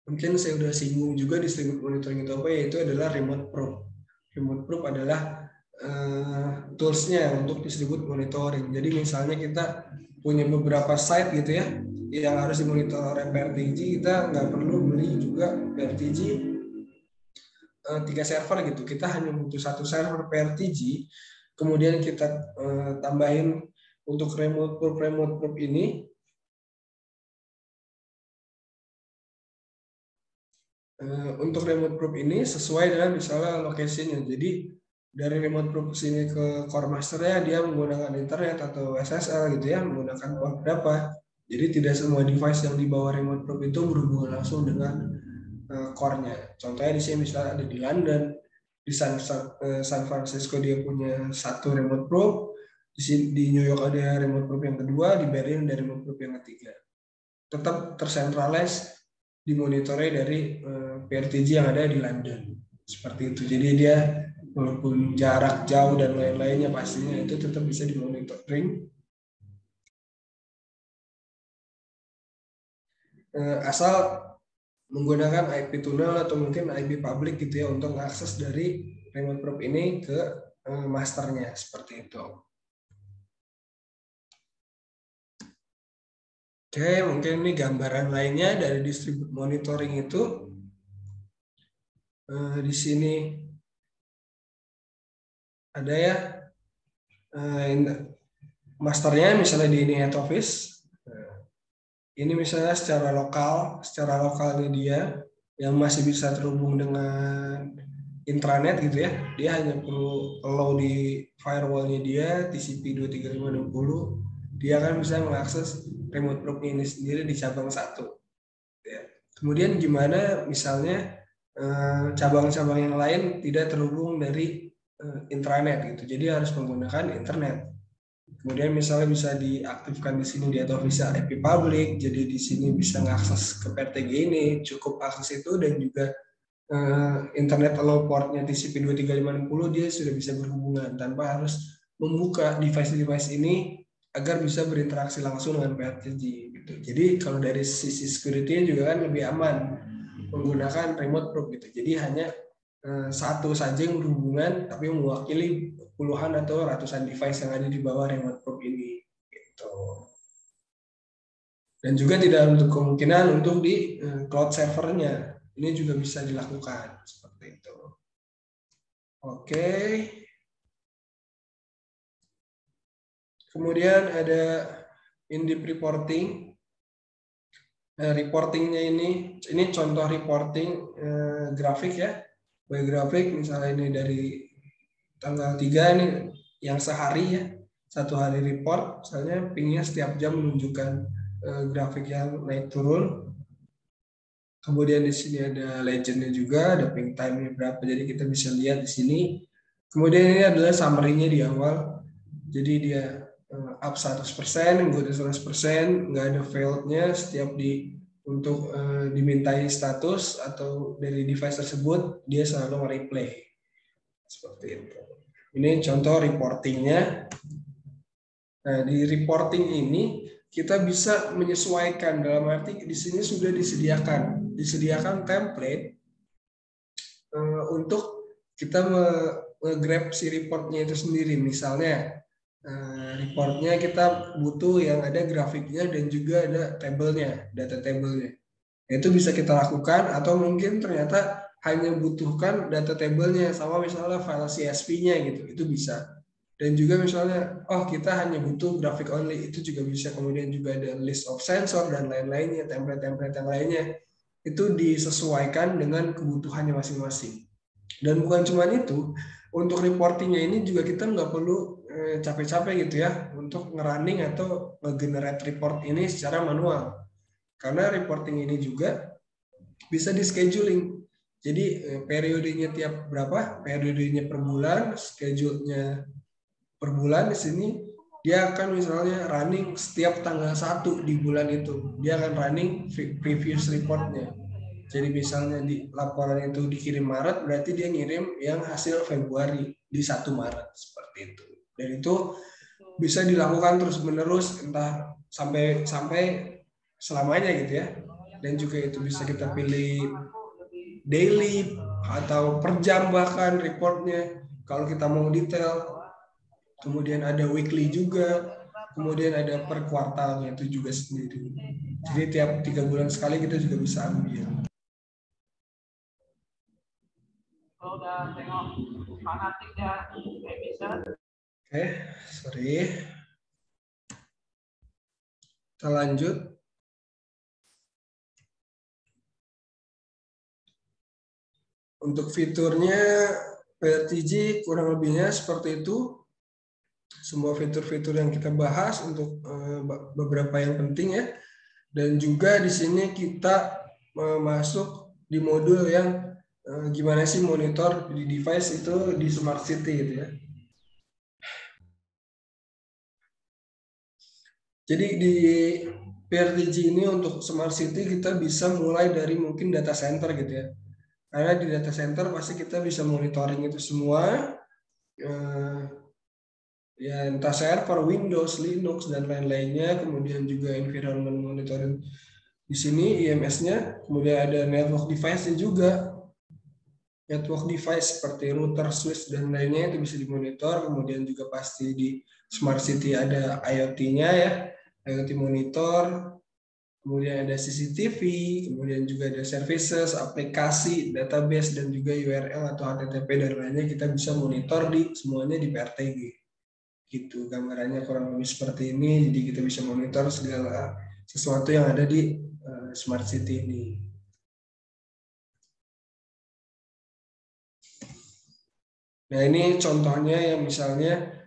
mungkin saya udah singgung juga distribute monitoring itu apa, yaitu adalah remote probe. Remote probe adalah tools-nya untuk distribute monitoring. Jadi misalnya kita punya beberapa site gitu ya, yang harus dimonitor oleh PRTG, kita nggak perlu beli juga PRTG 3 server gitu. Kita hanya butuh 1 server PRTG, kemudian kita tambahin untuk remote proof ini. Untuk remote proof ini sesuai dengan misalnya lokasinya. Jadi dari remote proof sini ke core masternya dia menggunakan internet atau SSL gitu ya, menggunakan port berapa. Jadi tidak semua device yang di bawah remote proof itu berhubungan langsung dengan core-nya. Contohnya di sini misalnya ada di London, di San Francisco dia punya 1 remote proof, di New York ada remote proof yang kedua, di Berlin ada remote proof yang ketiga. Tetap tercentralize dimonitori dari PRTG yang ada di London. Seperti itu. Jadi dia walaupun jarak jauh dan lain-lainnya pastinya itu tetap bisa dimonitoring. Asal menggunakan IP tunnel atau mungkin IP public gitu ya untuk akses dari remote proof ini ke masternya seperti itu. Oke, mungkin ini gambaran lainnya dari distribute monitoring itu. Di sini ada ya masternya misalnya di ini head office. Ini misalnya secara lokalnya dia yang masih bisa terhubung dengan intranet gitu ya. Dia hanya perlu allow di firewall-nya dia TCP 23560. Dia kan bisa mengakses remote proof ini sendiri di cabang 1. Ya. Kemudian gimana misalnya cabang-cabang yang lain tidak terhubung dari intranet gitu. Jadi harus menggunakan internet. Kemudian misalnya bisa diaktifkan di sini dia atau bisa IP public, jadi di sini bisa mengakses ke PRTG ini, cukup akses itu dan juga internet allow portnya TCP 23560 dia sudah bisa berhubungan tanpa harus membuka device-device ini agar bisa berinteraksi langsung dengan PRTG gitu. Jadi kalau dari sisi security juga kan lebih aman menggunakan remote proof gitu. Jadi hanya 1 saja yang berhubungan tapi mewakili puluhan atau ratusan device yang ada di bawah remote proof ini gitu. Dan juga tidak untuk kemungkinan untuk di cloud servernya. Ini juga bisa dilakukan seperti itu. Oke. Kemudian ada in-depth reporting. Reportingnya ini contoh reporting grafik ya. Grafik misalnya ini dari tanggal 3 ini yang sehari ya. 1 hari report, misalnya pingnya setiap jam menunjukkan grafik yang naik turun. Kemudian di sini ada legendnya juga, ada ping time-nya berapa, jadi kita bisa lihat di sini. Kemudian ini adalah summary-nya di awal. Jadi dia up 100%, good 100%, nggak ada failed-nya setiap untuk dimintai status atau dari device tersebut, dia selalu replay. Seperti itu. Ini contoh reporting-nya. Nah, di reporting ini kita bisa menyesuaikan, dalam arti di sini sudah disediakan template untuk kita nge-grab si reportnya itu sendiri. Misalnya reportnya kita butuh yang ada grafiknya dan juga ada tabelnya, data tabelnya. Itu bisa kita lakukan, atau mungkin ternyata hanya butuhkan data tabelnya sama misalnya file CSV-nya gitu, itu bisa. Dan juga misalnya, kita hanya butuh grafik only, itu juga bisa. Kemudian juga ada list of sensor dan lain-lainnya, template-template yang lainnya. Itu disesuaikan dengan kebutuhannya masing-masing. Dan bukan cuma itu, untuk reportingnya ini juga kita nggak perlu capek-capek gitu ya untuk nge-running atau nge-generate report ini secara manual. Karena reporting ini juga bisa di-scheduling. Jadi periodenya tiap berapa? Periodenya per bulan, schedule-nya per bulan di sini dia akan misalnya running setiap tanggal 1 di bulan itu. Dia akan running previous report-nya. Jadi misalnya di laporan itu dikirim Maret, berarti dia ngirim yang hasil Februari di 1 Maret seperti itu. Dan itu bisa dilakukan terus-menerus entah sampai selamanya gitu ya. Dan juga itu bisa kita pilih daily atau per jam bahkan reportnya kalau kita mau detail. Kemudian ada weekly juga, kemudian ada per kuartalnya itu juga sendiri. Jadi tiap 3 bulan sekali kita juga bisa ambil. Kalau udah tengok fanatiknya kayak bisa. Oke, sorry. Kita lanjut. Untuk fiturnya PRTG kurang lebihnya seperti itu. Semua fitur-fitur yang kita bahas untuk beberapa yang penting ya. Dan juga di sini kita masuk di modul yang gimana sih monitor di device itu di Smart City gitu ya. Jadi di PRTG ini untuk Smart City kita bisa mulai dari mungkin data center gitu ya. Karena di data center pasti kita bisa monitoring itu semua. Ya entah server, Windows, Linux dan lain-lainnya, kemudian juga environment monitoring di sini IMS-nya, kemudian ada network device-nya juga, network device seperti router, switch dan lainnya itu bisa dimonitor, kemudian juga pasti di Smart City ada IoT-nya ya, IoT monitor, kemudian ada CCTV, kemudian juga ada services, aplikasi, database dan juga URL atau HTTP dan lainnya kita bisa monitor di semuanya di PRTG. Gitu gambarannya kurang lebih seperti ini, jadi kita bisa monitor segala sesuatu yang ada di Smart City ini. Nah ini contohnya yang misalnya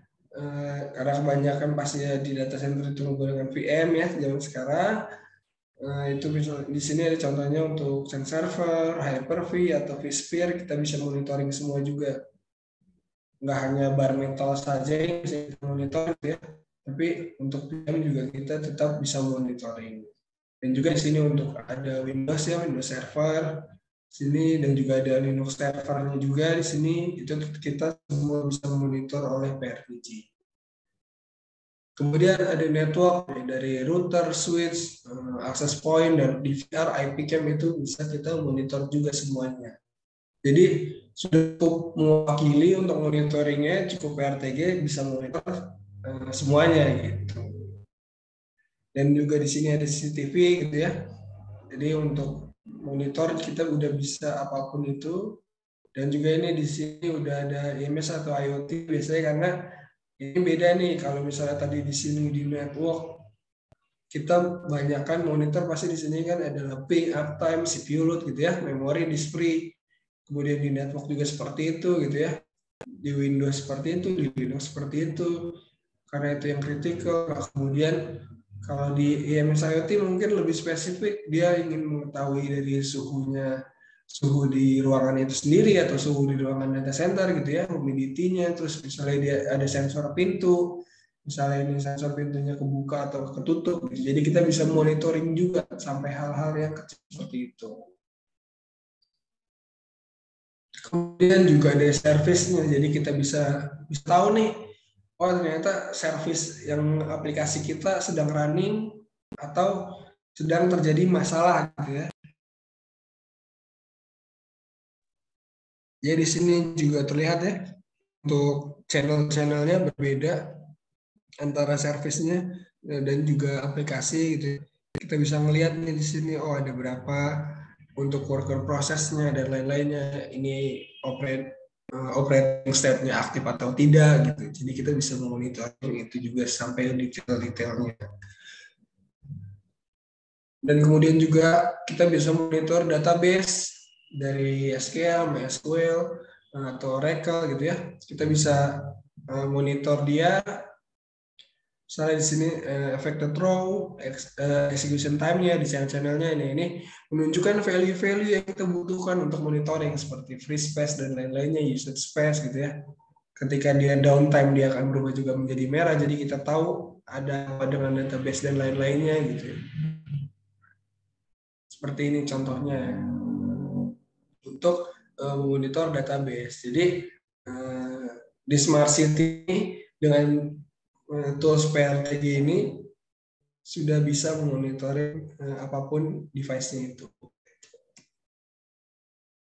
karena kebanyakan pasti di data center itu menggunakan VM ya zaman sekarang, itu bisa di sini ada contohnya untuk Sun Server, Hyper-V atau vSphere, kita bisa monitoring semua juga. Nggak hanya bare metal saja yang bisa kita monitor ya, tapi untuk VM juga kita tetap bisa monitoring. Dan juga di sini untuk ada Windows ya, Windows Server sini, dan juga ada Linux servernya juga di sini, itu kita semua bisa monitor oleh PRTG. Kemudian ada network dari router, switch, access point, dan DVR, IP cam itu bisa kita monitor juga semuanya. Jadi sudah cukup mewakili untuk monitoringnya, cukup PRTG bisa monitor semuanya gitu. Dan juga di sini ada CCTV gitu ya. Jadi untuk monitor kita udah bisa apapun itu. Dan juga ini di sini udah ada IMS atau IoT biasanya, karena ini beda nih kalau misalnya tadi di sini di network kita banyakkan monitor, pasti di sini kan adalah ping, uptime, CPU load gitu ya, memori, display. Kemudian di network juga seperti itu gitu ya. Di Windows seperti itu, di Linux seperti itu. Karena itu yang kritikal. Nah, kemudian kalau di IMS IoT mungkin lebih spesifik, dia ingin mengetahui dari suhu di ruangan itu sendiri atau suhu di ruangan data center gitu ya, humidity-nya, terus misalnya dia ada sensor pintu, misalnya ini sensor pintunya kebuka atau ketutup, gitu. Jadi kita bisa monitoring juga sampai hal-hal yang kecil seperti itu. Kemudian juga ada service-nya, jadi kita bisa tahu nih, oh ternyata service yang aplikasi kita sedang running atau sedang terjadi masalah gitu ya. Jadi di sini juga terlihat ya, untuk channel-channelnya berbeda antara service-nya dan juga aplikasi gitu. Kita bisa melihat nih di sini, oh ada berapa untuk worker prosesnya dan lain-lainnya, ini operating state-nya aktif atau tidak gitu. Jadi kita bisa memonitor itu juga sampai detail-detailnya. Dan kemudian juga kita bisa monitor database dari SQL, MySQL atau Oracle gitu ya. Kita bisa monitor dia. Misalnya di sini affected row, execution time-nya di channel-channelnya ini menunjukkan value-value yang kita butuhkan untuk monitoring seperti free space dan lain-lainnya, usage space gitu ya. Ketika dia downtime dia akan berubah juga menjadi merah, jadi kita tahu ada apa dengan database dan lain-lainnya gitu ya. Seperti ini contohnya untuk memonitor database. Jadi di Smart City dengan tools PRTG ini sudah bisa memonitoring apapun device-nya itu.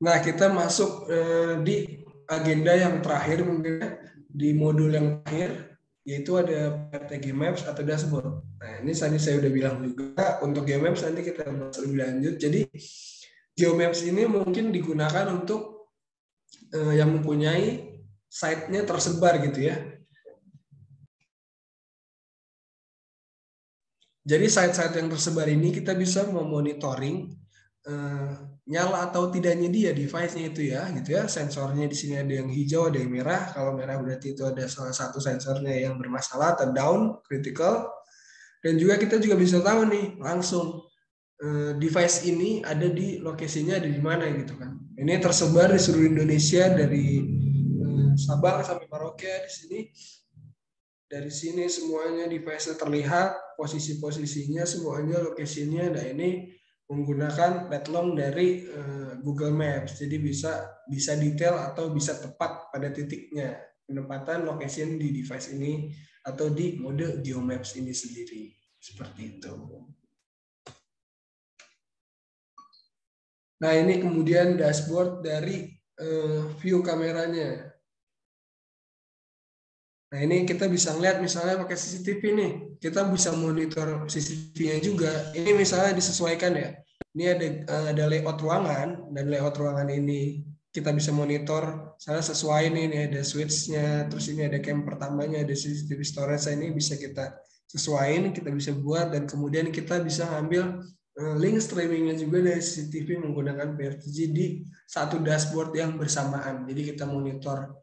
Nah, kita masuk di agenda yang terakhir mungkin di modul yang terakhir, yaitu ada PRTG Maps atau dashboard. Nah, ini tadi saya udah bilang juga, untuk GeoMaps nanti kita bahas lebih lanjut. Jadi GeoMaps ini mungkin digunakan untuk yang mempunyai site-nya tersebar gitu ya. Jadi site-site yang tersebar ini kita bisa memonitoring nyala atau tidaknya dia device-nya itu ya, gitu ya. Sensornya di sini ada yang hijau, ada yang merah. Kalau merah berarti itu ada salah satu sensornya yang bermasalah atau down, critical. Dan juga kita juga bisa tahu nih langsung device ini ada di lokasinya ada di mana gitu kan. Ini tersebar di seluruh Indonesia dari Sabang sampai Merauke di sini. Dari sini semuanya device-nya terlihat, posisi-posisinya semuanya, lokasinya. Nah ini menggunakan letlong dari Google Maps, jadi bisa detail atau bisa tepat pada titiknya penempatan location di device ini atau di mode GeoMaps ini sendiri, seperti itu. Nah ini kemudian dashboard dari view kameranya. Nah ini kita bisa lihat misalnya pakai CCTV nih, kita bisa monitor CCTV-nya juga. Ini misalnya disesuaikan ya. Ini ada layout ruangan, dan layout ruangan ini kita bisa monitor. Misalnya sesuai nih, ini ada switch-nya, terus ini ada cam pertamanya, ada CCTV storage. Ini bisa kita sesuaiin, kita bisa buat, dan kemudian kita bisa ngambil link streaming-nya juga dari CCTV menggunakan PRTG di satu dashboard yang bersamaan. Jadi kita monitor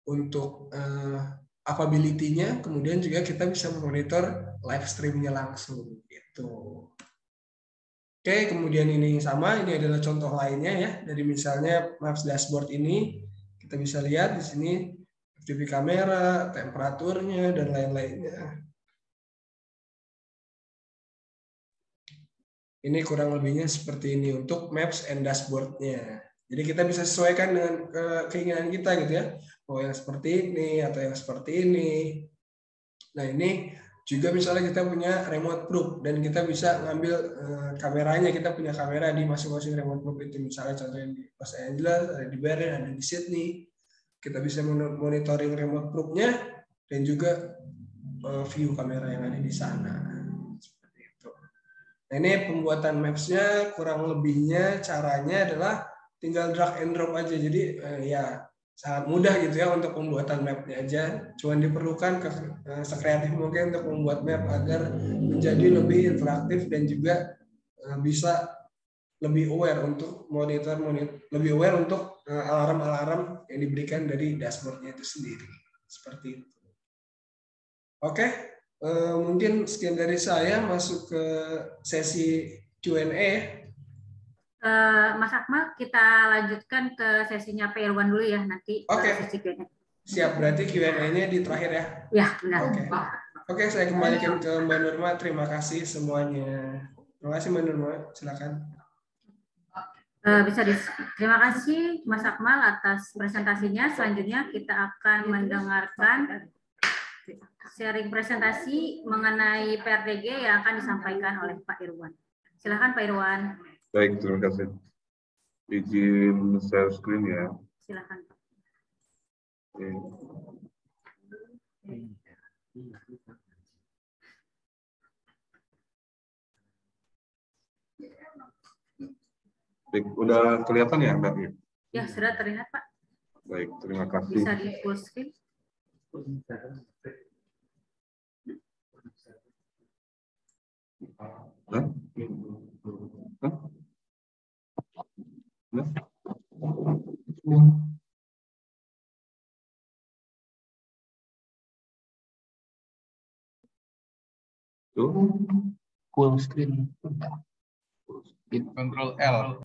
untuk availability-nya, kemudian juga kita bisa memonitor live stream-nya langsung gitu. Oke, kemudian ini sama, ini adalah contoh lainnya ya, dari misalnya Maps dashboard ini, kita bisa lihat di sini FTP kamera, temperaturnya, dan lain-lainnya. Ini kurang lebihnya seperti ini untuk Maps and dashboard-nya. Jadi kita bisa sesuaikan dengan keinginan kita gitu ya. Oh yang seperti ini atau yang seperti ini. Nah ini juga misalnya kita punya remote group dan kita bisa ngambil kameranya. Kita punya kamera di masing-masing remote group itu. Misalnya contohnya di Los Angeles, ada di Berlin, ada di Sydney. Kita bisa monitoring remote group-nya dan juga view kamera yang ada di sana. Seperti itu. Nah ini pembuatan maps-nya kurang lebihnya caranya adalah tinggal drag and drop aja. Jadi ya sangat mudah gitu ya untuk pembuatan map-nya aja. Cuman diperlukan sekreatif mungkin untuk membuat map agar menjadi lebih interaktif dan juga bisa lebih aware untuk monitor, lebih aware untuk alarm-alarm yang diberikan dari dashboard-nya itu sendiri. Seperti itu. Oke, mungkin sekian dari saya, masuk ke sesi Q&A. Mas Akmal, kita lanjutkan ke sesinya Pak Irwan dulu ya nanti. Oke. Sesi Q&A. Siap, berarti Q&A-nya di terakhir ya? Ya, benar. Oke, saya kembalikan ke Mbak Nurma. Terima kasih semuanya. Terima kasih Mbak Nurma, silakan. Terima kasih Mas Akmal atas presentasinya. Selanjutnya kita akan mendengarkan sharing presentasi mengenai PRTG yang akan disampaikan oleh Pak Irwan. Silakan Pak Irwan. Baik, terima kasih. Izin share screen ya. Silakan. Baik, udah kelihatan ya Mbak? Ya, sudah terlihat Pak. Baik, terima kasih. Bisa di full screen. Hah? Tuh. Full screen. Control L.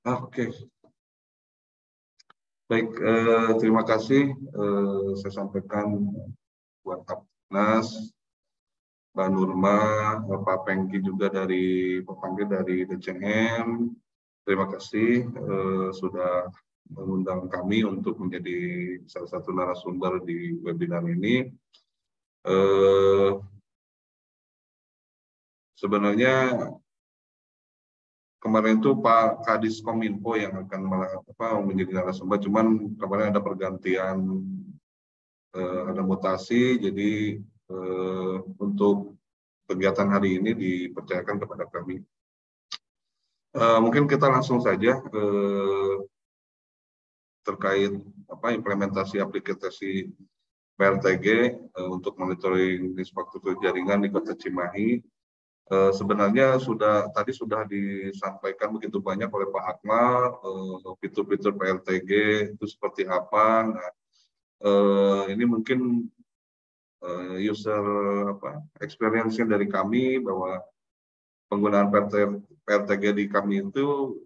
Oke. Baik, terima kasih. Saya sampaikan buat Kapnas, Mbak Nurma, Pak Pengki juga dari DCM. Terima kasih sudah mengundang kami untuk menjadi salah satu narasumber di webinar ini. Sebenarnya kemarin itu Pak Kadis Kominfo yang akan menjadi narasumber, cuman kemarin ada pergantian, ada mutasi, jadi untuk kegiatan hari ini dipercayakan kepada kami. Mungkin kita langsung saja terkait implementasi aplikasi PRTG untuk monitoring infrastruktur jaringan di Kota Cimahi. Sebenarnya tadi sudah disampaikan begitu banyak oleh Pak Akmal, fitur-fitur PRTG itu seperti apa. Nah, ini mungkin user experience-nya dari kami bahwa penggunaan PRTG di kami itu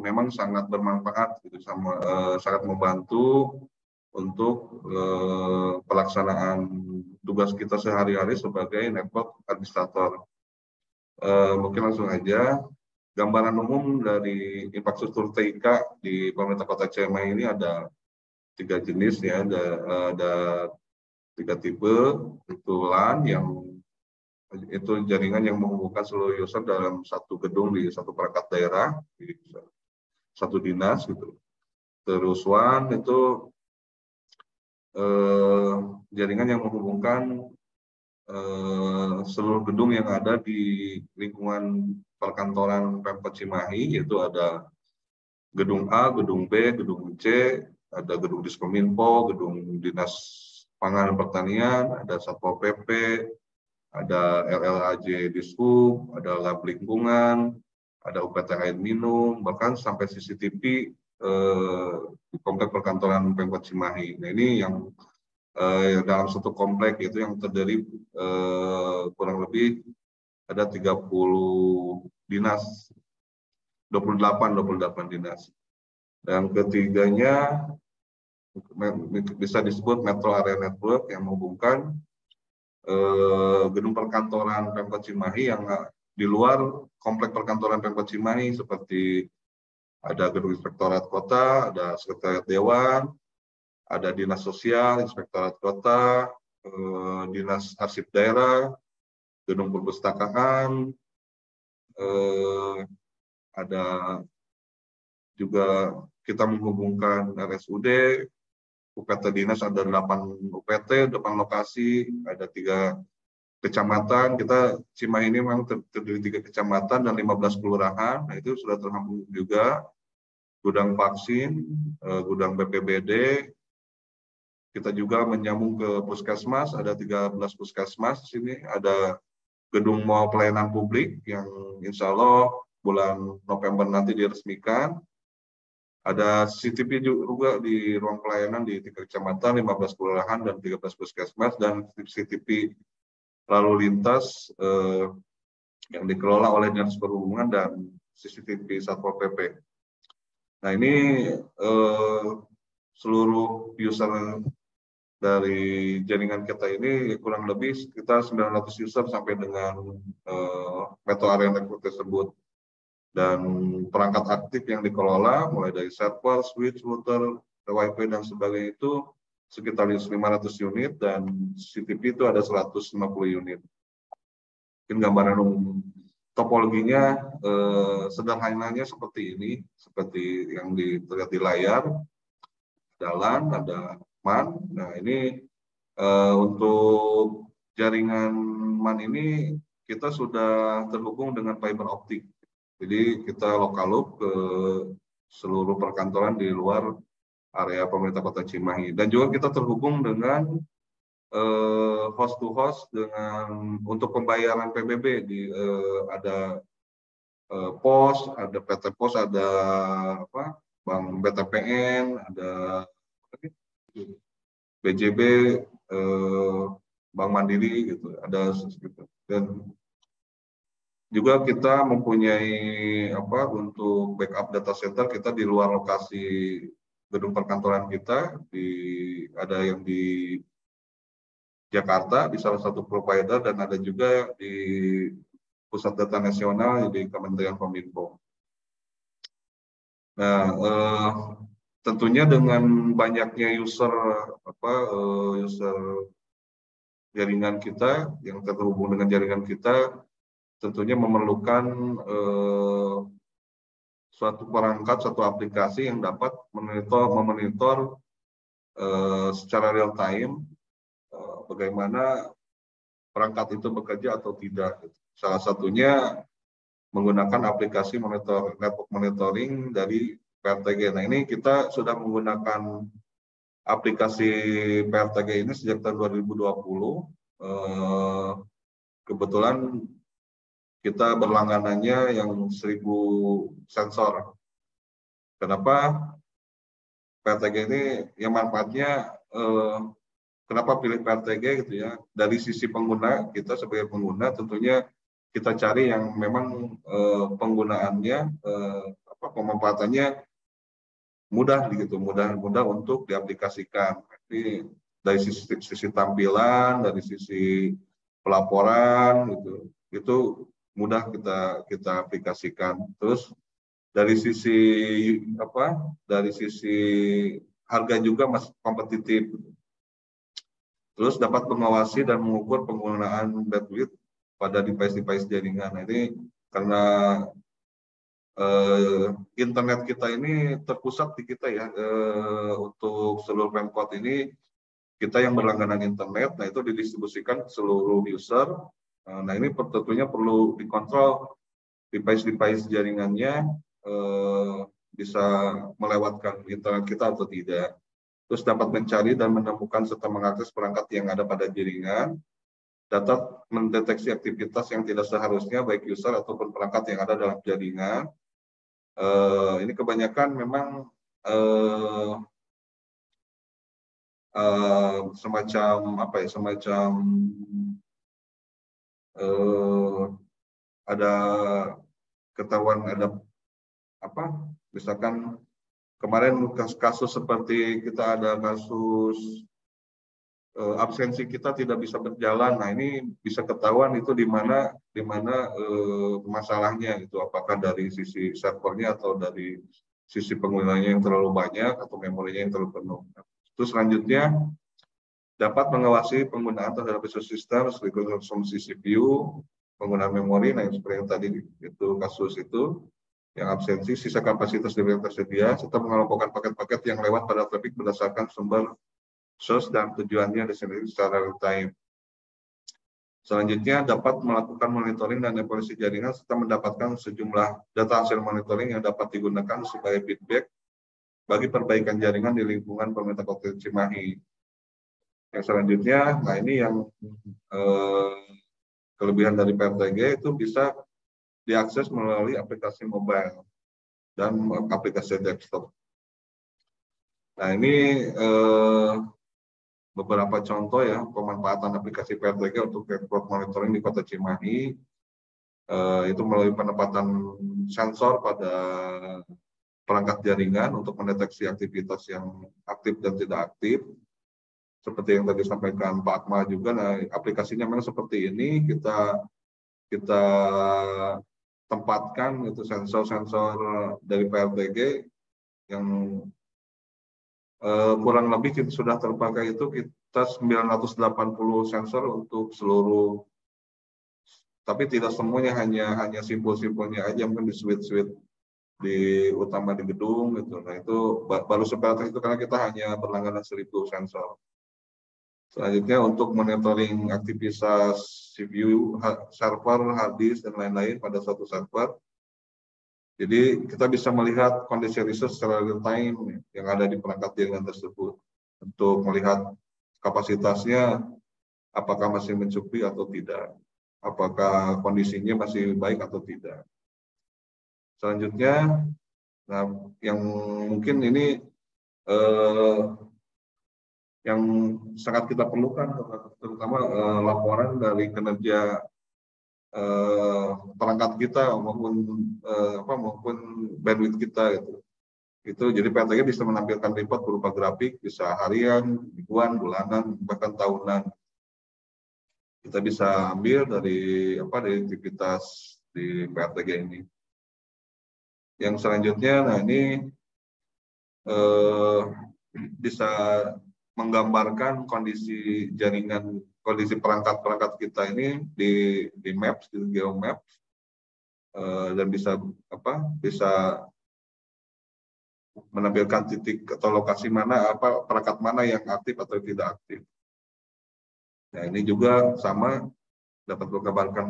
memang sangat bermanfaat, gitu, sangat membantu untuk pelaksanaan tugas kita sehari-hari sebagai network administrator. Mungkin langsung aja, gambaran umum dari infrastruktur TIK di pemerintah Kota Cimahi ini ada 3 jenis ya, ada 3 tipe, itu LAN yang itu jaringan yang menghubungkan seluruh user dalam satu gedung di satu perangkat daerah, di satu dinas gitu. Terus WAN itu jaringan yang menghubungkan seluruh gedung yang ada di lingkungan perkantoran Pemkot Cimahi, yaitu ada gedung A, gedung B, gedung C, ada gedung Diskominfo, gedung Dinas Pangan dan Pertanian, ada Satpol PP, ada LLAJ Dishub, ada lab lingkungan, ada UPT air minum, bahkan sampai CCTV di komplek perkantoran Pemkot Cimahi. Nah, ini yang dalam satu komplek itu yang terdiri kurang lebih ada 30 dinas, 28 dinas. Dan ketiganya bisa disebut Metro Area Network yang menghubungkan gedung perkantoran Pemkot Cimahi yang di luar komplek perkantoran Pemkot Cimahi, seperti ada gedung Inspektorat Kota, ada Sekretariat Dewan, ada Dinas Sosial, Inspektorat Kota, Dinas Arsip Daerah, gedung perpustakaan, ada juga kita menghubungkan RSUD, UPT Dinas ada 8 UPT, 8 lokasi, ada 3 kecamatan. Kita Cimahi ini memang terdiri 3 kecamatan dan 15 kelurahan. Nah, itu sudah terhubung juga. Gudang vaksin, gudang BPBD. Kita juga menyambung ke puskesmas, ada 13 puskesmas di sini. Ada gedung mall pelayanan publik yang insya Allah bulan November nanti diresmikan. Ada CCTV juga di ruang pelayanan di 3 kecamatan, 15 kelurahan, dan 13 puskesmas, dan CCTV lalu lintas yang dikelola oleh Dinas Perhubungan dan CCTV Satpol PP. Nah, ini seluruh user dari jaringan kita ini kurang lebih sekitar 900 user sampai dengan Metro Area Network tersebut. Dan perangkat aktif yang dikelola mulai dari server, switch, router, WiFi dan sebagainya itu sekitar 500 unit, dan CCTV itu ada 150 unit. Mungkin gambaran umum topologinya sederhananya seperti ini, seperti yang dilihat di layar. Ada LAN, ada MAN. Nah, ini untuk jaringan MAN ini kita sudah terhubung dengan fiber optik. Jadi kita lokal loop ke seluruh perkantoran di luar area pemerintah Kota Cimahi. Dan juga kita terhubung dengan host to host dengan untuk pembayaran PBB ada POS, ada PT POS, ada Bank BTPN, ada BJB, Bank Mandiri gitu, ada gitu. Dan juga kita mempunyai untuk backup data center kita di luar lokasi gedung perkantoran kita, ada yang di Jakarta di salah satu provider, dan ada juga di Pusat Data Nasional di Kementerian Kominfo. Nah, tentunya dengan banyaknya user jaringan kita yang terhubung dengan jaringan kita, tentunya memerlukan suatu perangkat, suatu aplikasi yang dapat memonitor secara real time bagaimana perangkat itu bekerja atau tidak. Salah satunya menggunakan aplikasi network monitoring dari PRTG. Nah, ini kita sudah menggunakan aplikasi PRTG ini sejak tahun 2020. Kebetulan kita berlangganannya yang 1000 sensor. Kenapa PRTG ini yang manfaatnya, kenapa pilih PRTG gitu ya? Dari sisi pengguna, kita sebagai pengguna tentunya kita cari yang memang penggunaannya, pemanfaatannya mudah gitu, mudah untuk diaplikasikan. Jadi dari sisi tampilan, dari sisi pelaporan gitu, itu mudah kita aplikasikan. Terus dari sisi dari sisi harga juga masih kompetitif. Terus dapat mengawasi dan mengukur penggunaan bandwidth pada device jaringan. Nah, ini karena internet kita ini terpusat di kita ya, untuk seluruh Pemkot ini kita yang berlangganan internet, nah itu didistribusikan ke seluruh user. Nah, ini tentunya perlu dikontrol device jaringannya bisa melewatkan internet kita atau tidak. Terus dapat mencari dan menemukan serta mengakses perangkat yang ada pada jaringan, dapat mendeteksi aktivitas yang tidak seharusnya baik user ataupun perangkat yang ada dalam jaringan. Ini kebanyakan memang semacam ada ketahuan, ada misalkan kemarin kasus seperti kita ada kasus absensi kita tidak bisa berjalan. Nah, ini bisa ketahuan itu di mana masalahnya itu, apakah dari sisi servernya atau dari sisi penggunanya yang terlalu banyak atau memorinya yang terlalu penuh. Terus selanjutnya dapat mengawasi penggunaan terhadap sistem seperti konsumsi CPU, penggunaan memori. Nah, seperti yang tadi itu kasus itu yang absensi, sisa kapasitas yang tersedia, serta mengelompokkan paket-paket yang lewat pada traffic berdasarkan sumber source dan tujuannya disini secara real time. Selanjutnya dapat melakukan monitoring dan evaluasi jaringan serta mendapatkan sejumlah data hasil monitoring yang dapat digunakan sebagai feedback bagi perbaikan jaringan di lingkungan pemerintah Kota Cimahi. Yang selanjutnya, nah ini yang kelebihan dari PRTG itu bisa diakses melalui aplikasi mobile dan aplikasi desktop. Nah, ini beberapa contoh ya pemanfaatan aplikasi PRTG untuk network monitoring di Kota Cimahi. Itu melalui penempatan sensor pada perangkat jaringan untuk mendeteksi aktivitas yang aktif dan tidak aktif. Seperti yang tadi sampaikan Pak Akmal juga, nah aplikasinya memang seperti ini, kita tempatkan itu sensor-sensor dari PRTG yang kurang lebih kita sudah terpakai itu kita 980 sensor untuk seluruh, tapi tidak semuanya, hanya simpul-simpulnya aja, mungkin di suite-suite utama di gedung gitu. Nah, itu baru sebatas itu karena kita hanya berlangganan 1000 sensor. Selanjutnya untuk monitoring aktivitas CPU, server, hard disk, dan lain-lain pada suatu server. Jadi kita bisa melihat kondisi resource secara real time yang ada di perangkat jaringan tersebut untuk melihat kapasitasnya apakah masih mencukupi atau tidak, apakah kondisinya masih baik atau tidak. Selanjutnya, nah yang mungkin ini yang sangat kita perlukan, terutama laporan dari kinerja perangkat kita maupun bandwidth kita gitu. Itu jadi PRTG bisa menampilkan report berupa grafik, bisa harian, mingguan, bulanan, bahkan tahunan. Kita bisa ambil dari aktivitas di PRTG ini. Yang selanjutnya, nah ini bisa menggambarkan kondisi jaringan, kondisi perangkat-perangkat kita ini di maps, di geomaps, dan bisa menampilkan titik atau lokasi mana, perangkat mana yang aktif atau tidak aktif. Nah, ini juga sama dapat menggambarkan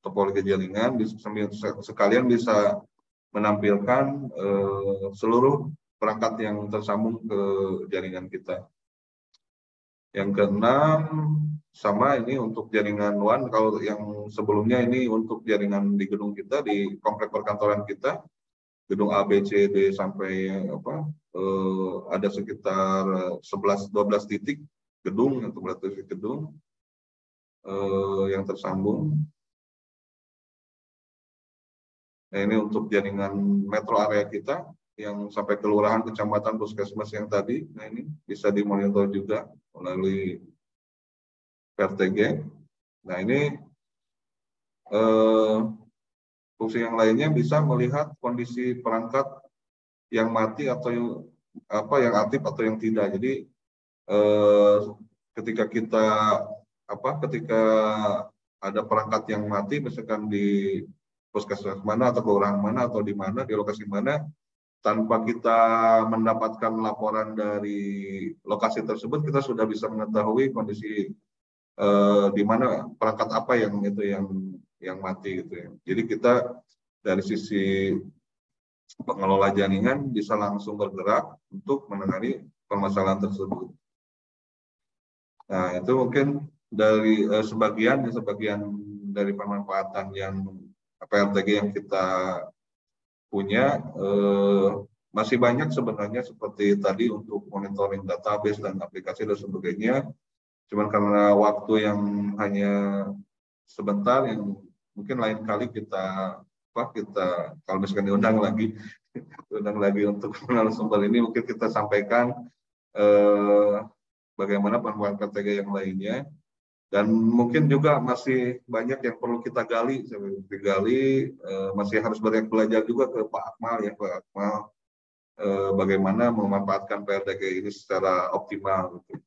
topologi jaringan, sekalian bisa menampilkan seluruh perangkat yang tersambung ke jaringan kita. Yang keenam, sama ini untuk jaringan WAN. Kalau yang sebelumnya ini untuk jaringan di gedung kita, di komplek perkantoran kita, gedung A, B, C, D sampai ada sekitar 11-12 titik gedung yang tersambung. Nah, ini untuk jaringan metro area kita yang sampai kelurahan, kecamatan, puskesmas yang tadi. Nah, ini bisa dimonitor juga melalui PRTG. Nah, ini fungsi yang lainnya bisa melihat kondisi perangkat yang mati atau yang aktif atau yang tidak. Jadi ketika ada perangkat yang mati, misalkan di puskesmas mana atau kelurahan mana atau di mana, di lokasi mana, tanpa kita mendapatkan laporan dari lokasi tersebut, kita sudah bisa mengetahui kondisi di mana perangkat apa yang mati gitu ya. Jadi kita dari sisi pengelola jaringan bisa langsung bergerak untuk menangani permasalahan tersebut. Nah, itu mungkin dari sebagian dari pemanfaatan yang PRTG yang kita punya. Masih banyak sebenarnya seperti tadi untuk monitoring database dan aplikasi dan sebagainya. Cuman karena waktu yang hanya sebentar, yang mungkin lain kali kita kalau misalkan diundang lagi untuk narasumber ini, mungkin kita sampaikan bagaimana pemanfaatan PRTG yang lainnya. Dan mungkin juga masih banyak yang perlu kita gali, masih harus banyak belajar juga ke Pak Akmal ya, Pak Akmal, bagaimana memanfaatkan PRTG ini secara optimal. Gitu.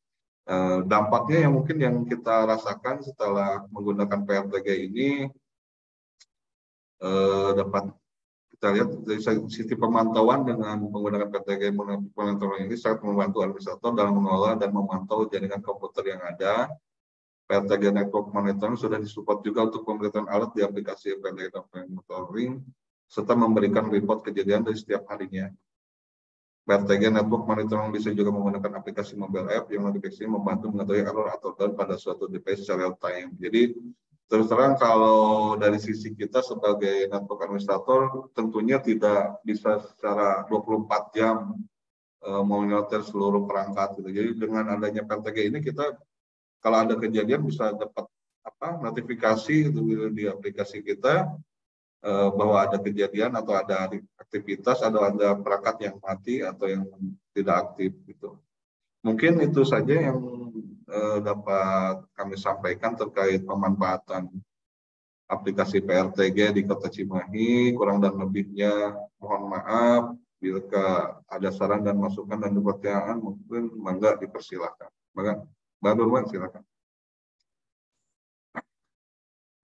Dampaknya yang mungkin yang kita rasakan setelah menggunakan PRTG ini, dapat kita lihat dari sisi pemantauan dengan menggunakan PRTG monitoring ini sangat membantu administrator dalam mengelola dan memantau jaringan komputer yang ada. PRTG Network Monitoring sudah disupport juga untuk pemberitaan alat di aplikasi PRTG Network Monitoring, serta memberikan report kejadian dari setiap harinya. PRTG Network Monitoring bisa juga menggunakan aplikasi mobile app yang notifikasi membantu mengetahui error atau down pada suatu device secara real time. Jadi terus terang kalau dari sisi kita sebagai network administrator tentunya tidak bisa secara 24 jam memonitor seluruh perangkat. Gitu. Jadi dengan adanya PRTG ini kita kalau ada kejadian bisa dapat notifikasi di aplikasi kita bahwa ada kejadian atau ada aktivitas, ada perangkat yang mati atau yang tidak aktif gitu. Mungkin itu saja yang dapat kami sampaikan terkait pemanfaatan aplikasi PRTG di Kota Cimahi. Kurang dan lebihnya mohon maaf. Bila ada saran dan masukan dan pertanyaan mungkin mangga dipersilakan. Mbak Nurman, silakan.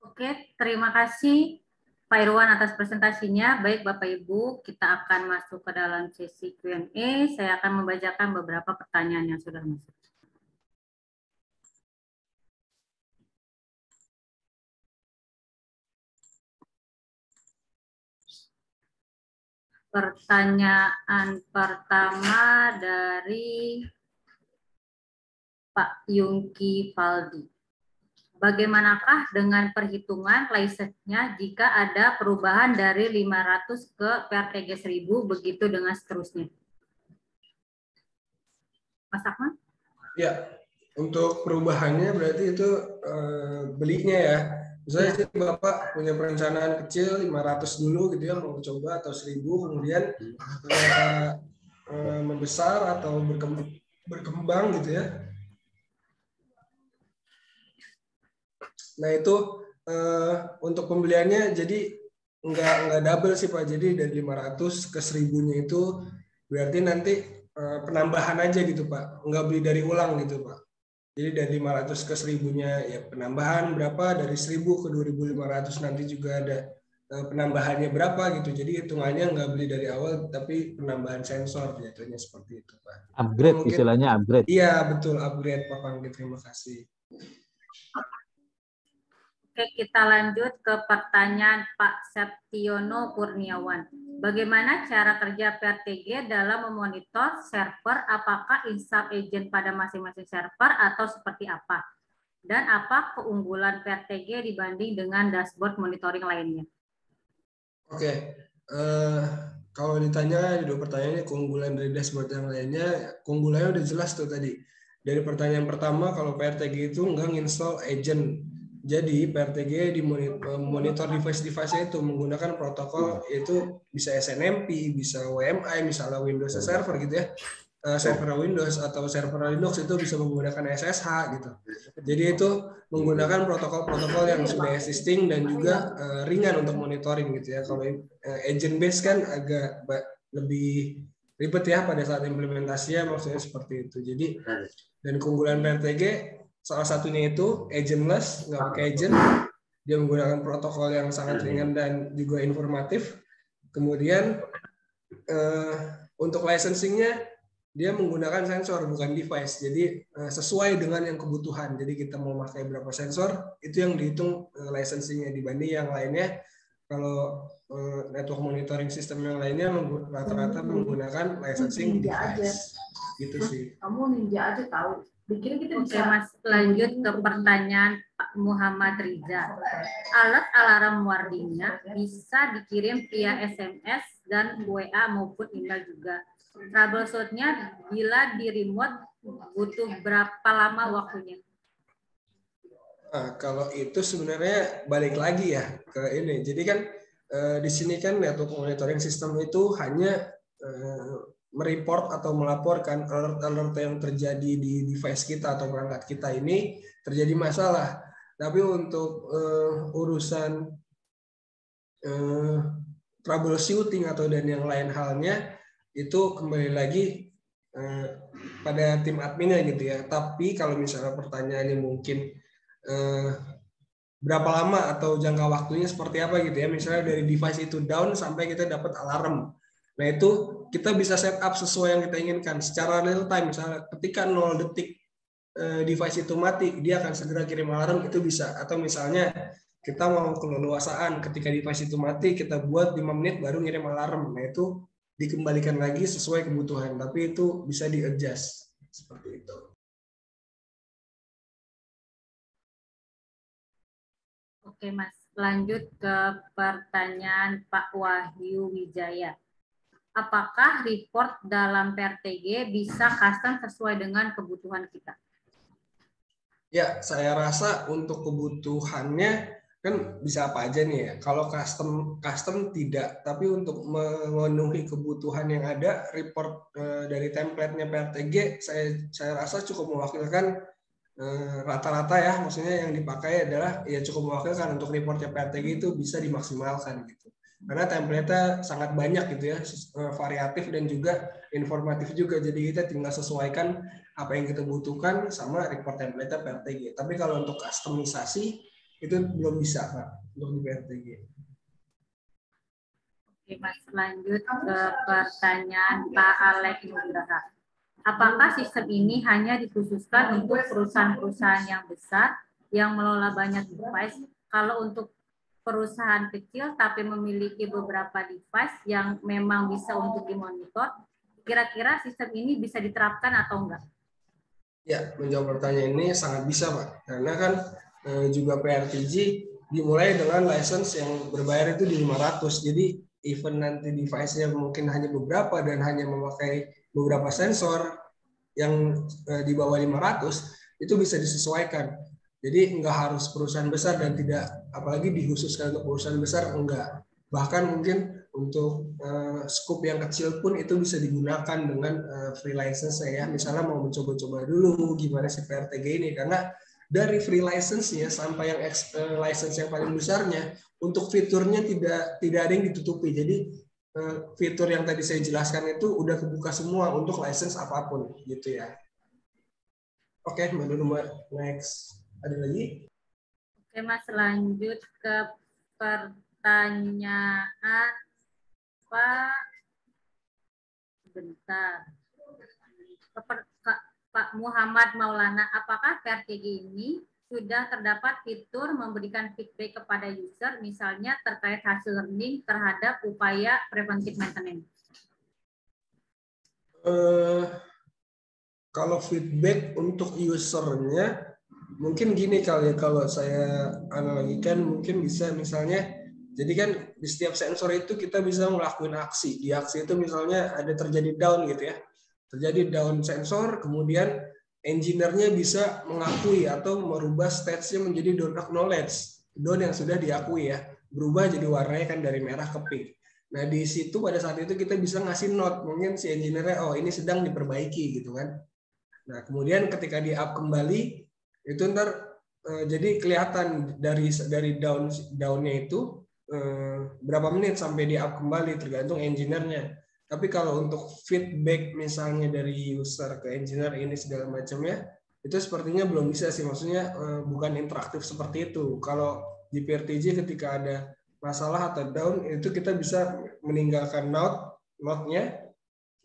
Oke, terima kasih Pak Irwan atas presentasinya. Baik Bapak Ibu, kita akan masuk ke dalam sesi Q&A. Saya akan membacakan beberapa pertanyaan yang sudah masuk. Pertanyaan pertama dari Pak Yungki Faldi. Bagaimanakah dengan perhitungan license-nya jika ada perubahan dari 500 ke PRTG 1000, begitu dengan seterusnya? Mas Akmal? Ya, untuk perubahannya berarti itu belinya ya. Misalnya sih Bapak punya perencanaan kecil 500 dulu gitu ya, mau coba atau 1000, kemudian membesar atau berkembang gitu ya. Nah itu untuk pembeliannya jadi nggak double sih Pak. Jadi dari 500 ke 1000-nya itu berarti nanti penambahan aja gitu Pak. Nggak beli dari ulang gitu Pak. Jadi dari 500 ke 1000-nya ya penambahan berapa, dari 1000 ke 2500 nanti juga ada penambahannya berapa gitu. Jadi hitungannya nggak beli dari awal tapi penambahan sensor jatuhnya seperti itu Pak. Upgrade mungkin, istilahnya upgrade. Iya betul, upgrade Pak Panggi, terima kasih. Oke, kita lanjut ke pertanyaan Pak Septiono Kurniawan. Bagaimana cara kerja PRTG dalam memonitor server? Apakah insert agent pada masing-masing server atau seperti apa? Dan apa keunggulan PRTG dibanding dengan dashboard monitoring lainnya? Oke, kalau ditanya di dua pertanyaannya keunggulan dari dashboard yang lainnya, keunggulannya udah jelas tuh tadi. Dari pertanyaan pertama, kalau PRTG itu nggak install agent. Jadi PRTG di monitor device-device itu menggunakan protokol yaitu bisa SNMP, bisa WMI, misalnya Windows Server gitu ya. Server Windows atau server Linux itu bisa menggunakan SSH gitu. Jadi itu menggunakan protokol-protokol yang sudah existing dan juga ringan untuk monitoring gitu ya. Kalau agent based kan agak lebih ribet ya pada saat implementasinya, maksudnya seperti itu. Jadi dan keunggulan PRTG salah satunya itu agentless, nggak pakai agent. Dia menggunakan protokol yang sangat ringan dan juga informatif. Kemudian untuk licensingnya dia menggunakan sensor bukan device, jadi sesuai dengan yang kebutuhan. Jadi kita mau pakai berapa sensor itu yang dihitung licensingnya, dibanding yang lainnya. Kalau network monitoring system yang lainnya rata-rata menggunakan licensing device. Gitu sih. Kamu ninja aja tahu. Bikin kita Oke, Mas, lanjut ke pertanyaan Pak Muhammad Riza. Alat alarm warningnya bisa dikirim via SMS dan WA maupun email juga. Troubleshoot-nya bila di remote butuh berapa lama waktunya? Nah, kalau itu sebenarnya balik lagi ya ke ini. Jadi kan di sini kan network monitoring system itu hanya mereport atau melaporkan alert-alert yang terjadi di device kita atau perangkat kita ini terjadi masalah. Tapi untuk urusan troubleshooting atau dan yang lain halnya itu kembali lagi pada tim adminnya gitu ya. Tapi kalau misalnya pertanyaannya mungkin berapa lama atau jangka waktunya seperti apa gitu ya, misalnya dari device itu down sampai kita dapat alarm. Nah itu kita bisa set up sesuai yang kita inginkan secara real time. Misalnya ketika 0 detik device itu mati, dia akan segera kirim alarm, itu bisa. Atau misalnya kita mau keleluasaan, ketika device itu mati kita buat 5 menit baru ngirim alarm. Nah itu dikembalikan lagi sesuai kebutuhan, tapi itu bisa di-adjust seperti itu. Oke, Mas, lanjut ke pertanyaan Pak Wahyu Wijaya. Apakah report dalam PRTG bisa custom sesuai dengan kebutuhan kita? Ya, saya rasa untuk kebutuhannya kan bisa apa aja nih ya. Kalau custom tidak, tapi untuk memenuhi kebutuhan yang ada, report dari template-nya PRTG saya rasa cukup mewakilkan rata-rata ya. Maksudnya yang dipakai adalah ya cukup mewakilkan untuk reportnya PRTG itu bisa dimaksimalkan gitu. Karena template-nya sangat banyak gitu ya, variatif dan juga informatif juga. Jadi kita tinggal sesuaikan apa yang kita butuhkan sama report template PRTG. Tapi kalau untuk customisasi itu belum bisa Pak untuk di PRTG. Oke, Mas, lanjut ke pertanyaan Pak Alex Nugraha. Apakah sistem ini hanya dikhususkan untuk perusahaan-perusahaan yang besar yang mengelola banyak device? Kalau untuk perusahaan kecil tapi memiliki beberapa device yang memang bisa untuk dimonitor, kira-kira sistem ini bisa diterapkan atau enggak? Ya, menjawab pertanyaan ini sangat bisa Pak. Karena kan juga PRTG dimulai dengan license yang berbayar itu di 500. Jadi even nanti device-nya mungkin hanya beberapa dan hanya memakai beberapa sensor yang di bawah 500, itu bisa disesuaikan. Jadi nggak harus perusahaan besar dan tidak, apalagi dikhususkan untuk perusahaan besar, enggak. Bahkan mungkin untuk scope yang kecil pun itu bisa digunakan dengan free license ya. Misalnya mau mencoba-coba dulu gimana si PRTG ini, karena dari free license-nya sampai yang license yang paling besarnya, untuk fiturnya tidak ada yang ditutupi. Jadi fitur yang tadi saya jelaskan itu udah kebuka semua untuk license apapun gitu ya. Oke, Mbak Nurma, next. Ada lagi? Oke, Mas, lanjut ke pertanyaan Pak Muhammad Maulana. Apakah PRTG ini sudah terdapat fitur memberikan feedback kepada user, misalnya terkait hasil learning terhadap upaya preventive maintenance? Kalau feedback untuk usernya, mungkin gini kali ya, kalau saya analogikan mungkin bisa misalnya, jadi kan di setiap sensor itu kita bisa ngelakuin aksi. Di aksi itu misalnya ada terjadi down gitu ya. Terjadi down sensor, kemudian engineer-nya bisa mengakui atau merubah stage-nya menjadi don't acknowledge. Down yang sudah diakui ya. Berubah jadi warnanya kan dari merah ke pink. Nah, di situ pada saat itu kita bisa ngasih note. Mungkin si engineer-nya, oh ini sedang diperbaiki gitu kan. Nah, kemudian ketika di-up kembali, itu ntar jadi kelihatan dari down-nya itu berapa menit sampai di-up kembali, tergantung engineer-nya. Tapi kalau untuk feedback misalnya dari user ke engineer ini segala macamnya, itu sepertinya belum bisa sih. Maksudnya bukan interaktif seperti itu. Kalau di PRTG ketika ada masalah atau down, itu kita bisa meninggalkan note-nya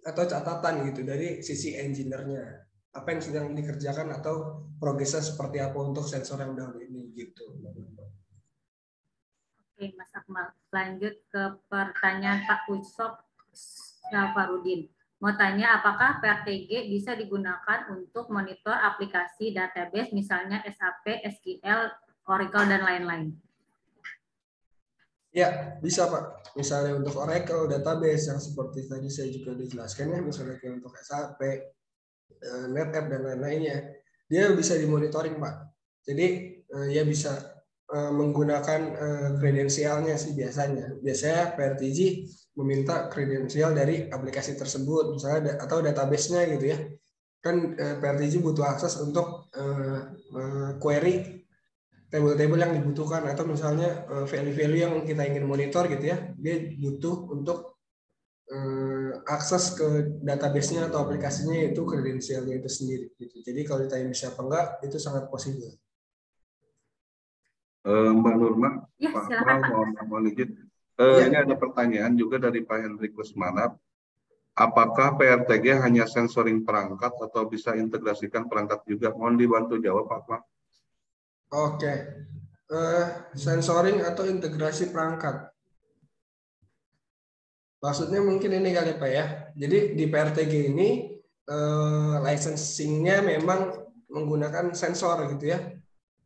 atau catatan gitu dari sisi engineer-nya. Apa yang sedang dikerjakan atau progresnya seperti apa untuk sensor yang down ini gitu. Oke, Mas Akmal. Lanjut ke pertanyaan Pak Usop Safarudin. Mau tanya, apakah PRTG bisa digunakan untuk monitor aplikasi database, misalnya SAP, SQL, Oracle, dan lain-lain? Ya, bisa Pak. Misalnya untuk Oracle database yang seperti tadi saya juga dijelaskan ya, misalnya untuk SAP, NetApp, dan lain-lainnya, dia bisa dimonitoring Pak. Jadi ya bisa menggunakan kredensialnya sih biasanya. Biasanya PRTG meminta kredensial dari aplikasi tersebut, misalnya atau database-nya gitu ya. Kan PRTG butuh akses untuk query table-table yang dibutuhkan, atau misalnya value-value yang kita ingin monitor gitu ya, dia butuh untuk akses ke database-nya atau aplikasinya, yaitu kredensialnya itu sendiri. Gitu. Jadi kalau ditanya bisa apa enggak, itu sangat possible. Mbak Nurma, Ya, Pak silakan, Akmal, mohon izin. Ini ada pertanyaan juga dari Pak Hendrik Kusmanap. Apakah PRTG hanya sensoring perangkat atau bisa integrasikan perangkat juga? Mohon dibantu jawab, Pak Akmal. Oke. Sensoring atau integrasi perangkat. Maksudnya mungkin ini kali Pak ya. Jadi di PRTG ini licensing-nya memang menggunakan sensor gitu ya.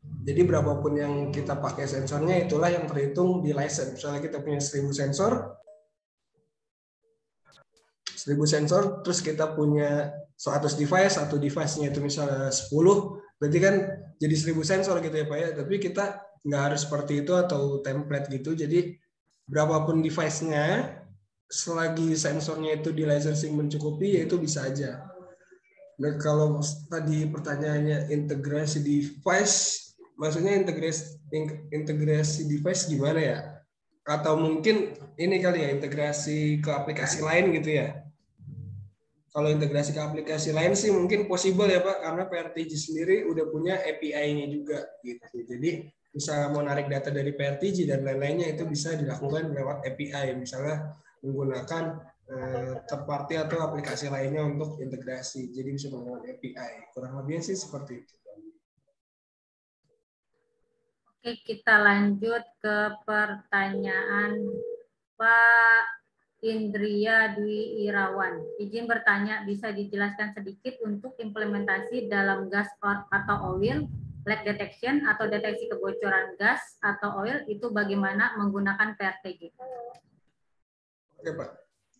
Jadi berapapun yang kita pakai sensornya, itulah yang terhitung di license. Misalnya kita punya 1000 sensor, terus kita punya 100 device, satu device-nya itu misalnya 10, berarti kan jadi 1000 sensor gitu ya Pak ya. Tapi kita nggak harus seperti itu atau template gitu. Jadi berapapun device-nya, selagi sensornya itu di licensing mencukupi, ya itu bisa aja. Nah, kalau tadi pertanyaannya integrasi device, maksudnya integrasi device gimana ya? Atau mungkin ini kali ya, integrasi ke aplikasi lain gitu ya? Kalau integrasi ke aplikasi lain sih mungkin possible ya Pak, karena PRTG sendiri udah punya API-nya juga gitu. Jadi misalnya mau narik data dari PRTG dan lain-lainnya, itu bisa dilakukan lewat API, misalnya menggunakan third party atau aplikasi lainnya untuk integrasi. Jadi bisa menggunakan API. Kurang lebihnya sih seperti itu. Oke, kita lanjut ke pertanyaan Pak Indria Dwi Irawan. Izin bertanya, bisa dijelaskan sedikit untuk implementasi dalam gas atau oil, leak detection atau deteksi kebocoran gas atau oil itu bagaimana menggunakan PRTG? Oke Pak,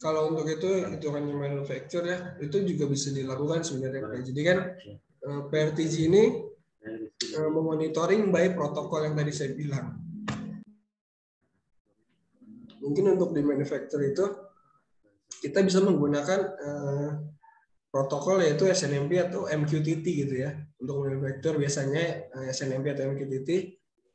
kalau untuk itu hitungannya manufacture ya, itu juga bisa dilakukan sebenarnya Pak. Jadi kan PRTG ini memonitoring by protokol yang tadi saya bilang. Mungkin untuk di manufacture itu kita bisa menggunakan protokol, yaitu SNMP atau MQTT gitu ya. Untuk manufacture biasanya SNMP atau MQTT.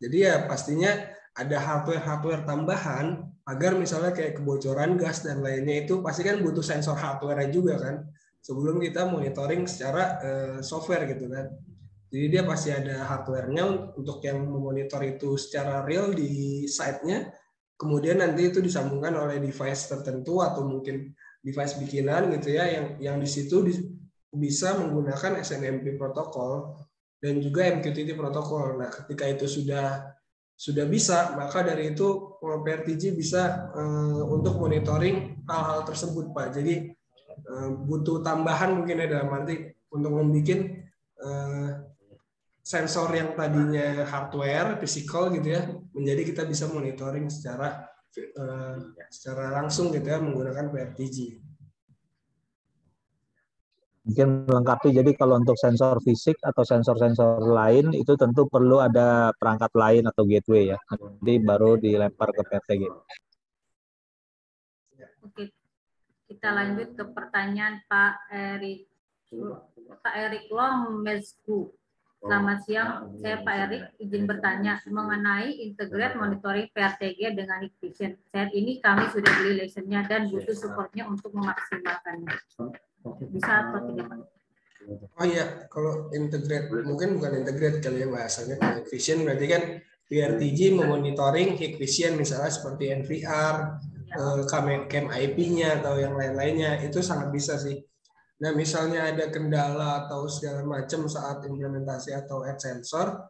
Jadi ya pastinya ada hardware tambahan agar misalnya kayak kebocoran gas dan lainnya, itu pasti kan butuh sensor hardware juga kan sebelum kita monitoring secara software gitu kan. Jadi dia pasti ada hardware-nya untuk yang memonitor itu secara real di site-nya. Kemudian nanti itu disambungkan oleh device tertentu atau mungkin device bikinan gitu ya, yang di situ bisa menggunakan SNMP protokol. dan juga MQTT protokol. Nah, ketika itu sudah bisa, maka dari itu PRTG bisa untuk monitoring hal-hal tersebut, Pak. Jadi butuh tambahan mungkin ya dalam arti untuk membuat sensor yang tadinya hardware, physical gitu ya, menjadi kita bisa monitoring secara langsung gitu ya menggunakan PRTG. Mungkin melengkapi, jadi kalau untuk sensor fisik atau sensor-sensor lain itu tentu perlu ada perangkat lain atau gateway ya. Jadi baru dilempar ke PRTG. Oke, kita lanjut ke pertanyaan Pak Erik Lomesku. Selamat siang, saya Pak Erik, izin bertanya mengenai integrate monitoring PRTG dengan Hikvision. Saat ini kami sudah beli lisensinya dan butuh supportnya untuk memaksimalkannya. Bisa atau tidak, Pak? Oh iya, kalau integrate, mungkin bukan integrate kali ya bahasanya. Hikvision berarti kan PRTG memonitoring Hikvision misalnya seperti NVR, cam IP-nya atau yang lain-lainnya, itu sangat bisa sih. Nah, misalnya ada kendala atau segala macam saat implementasi atau add sensor,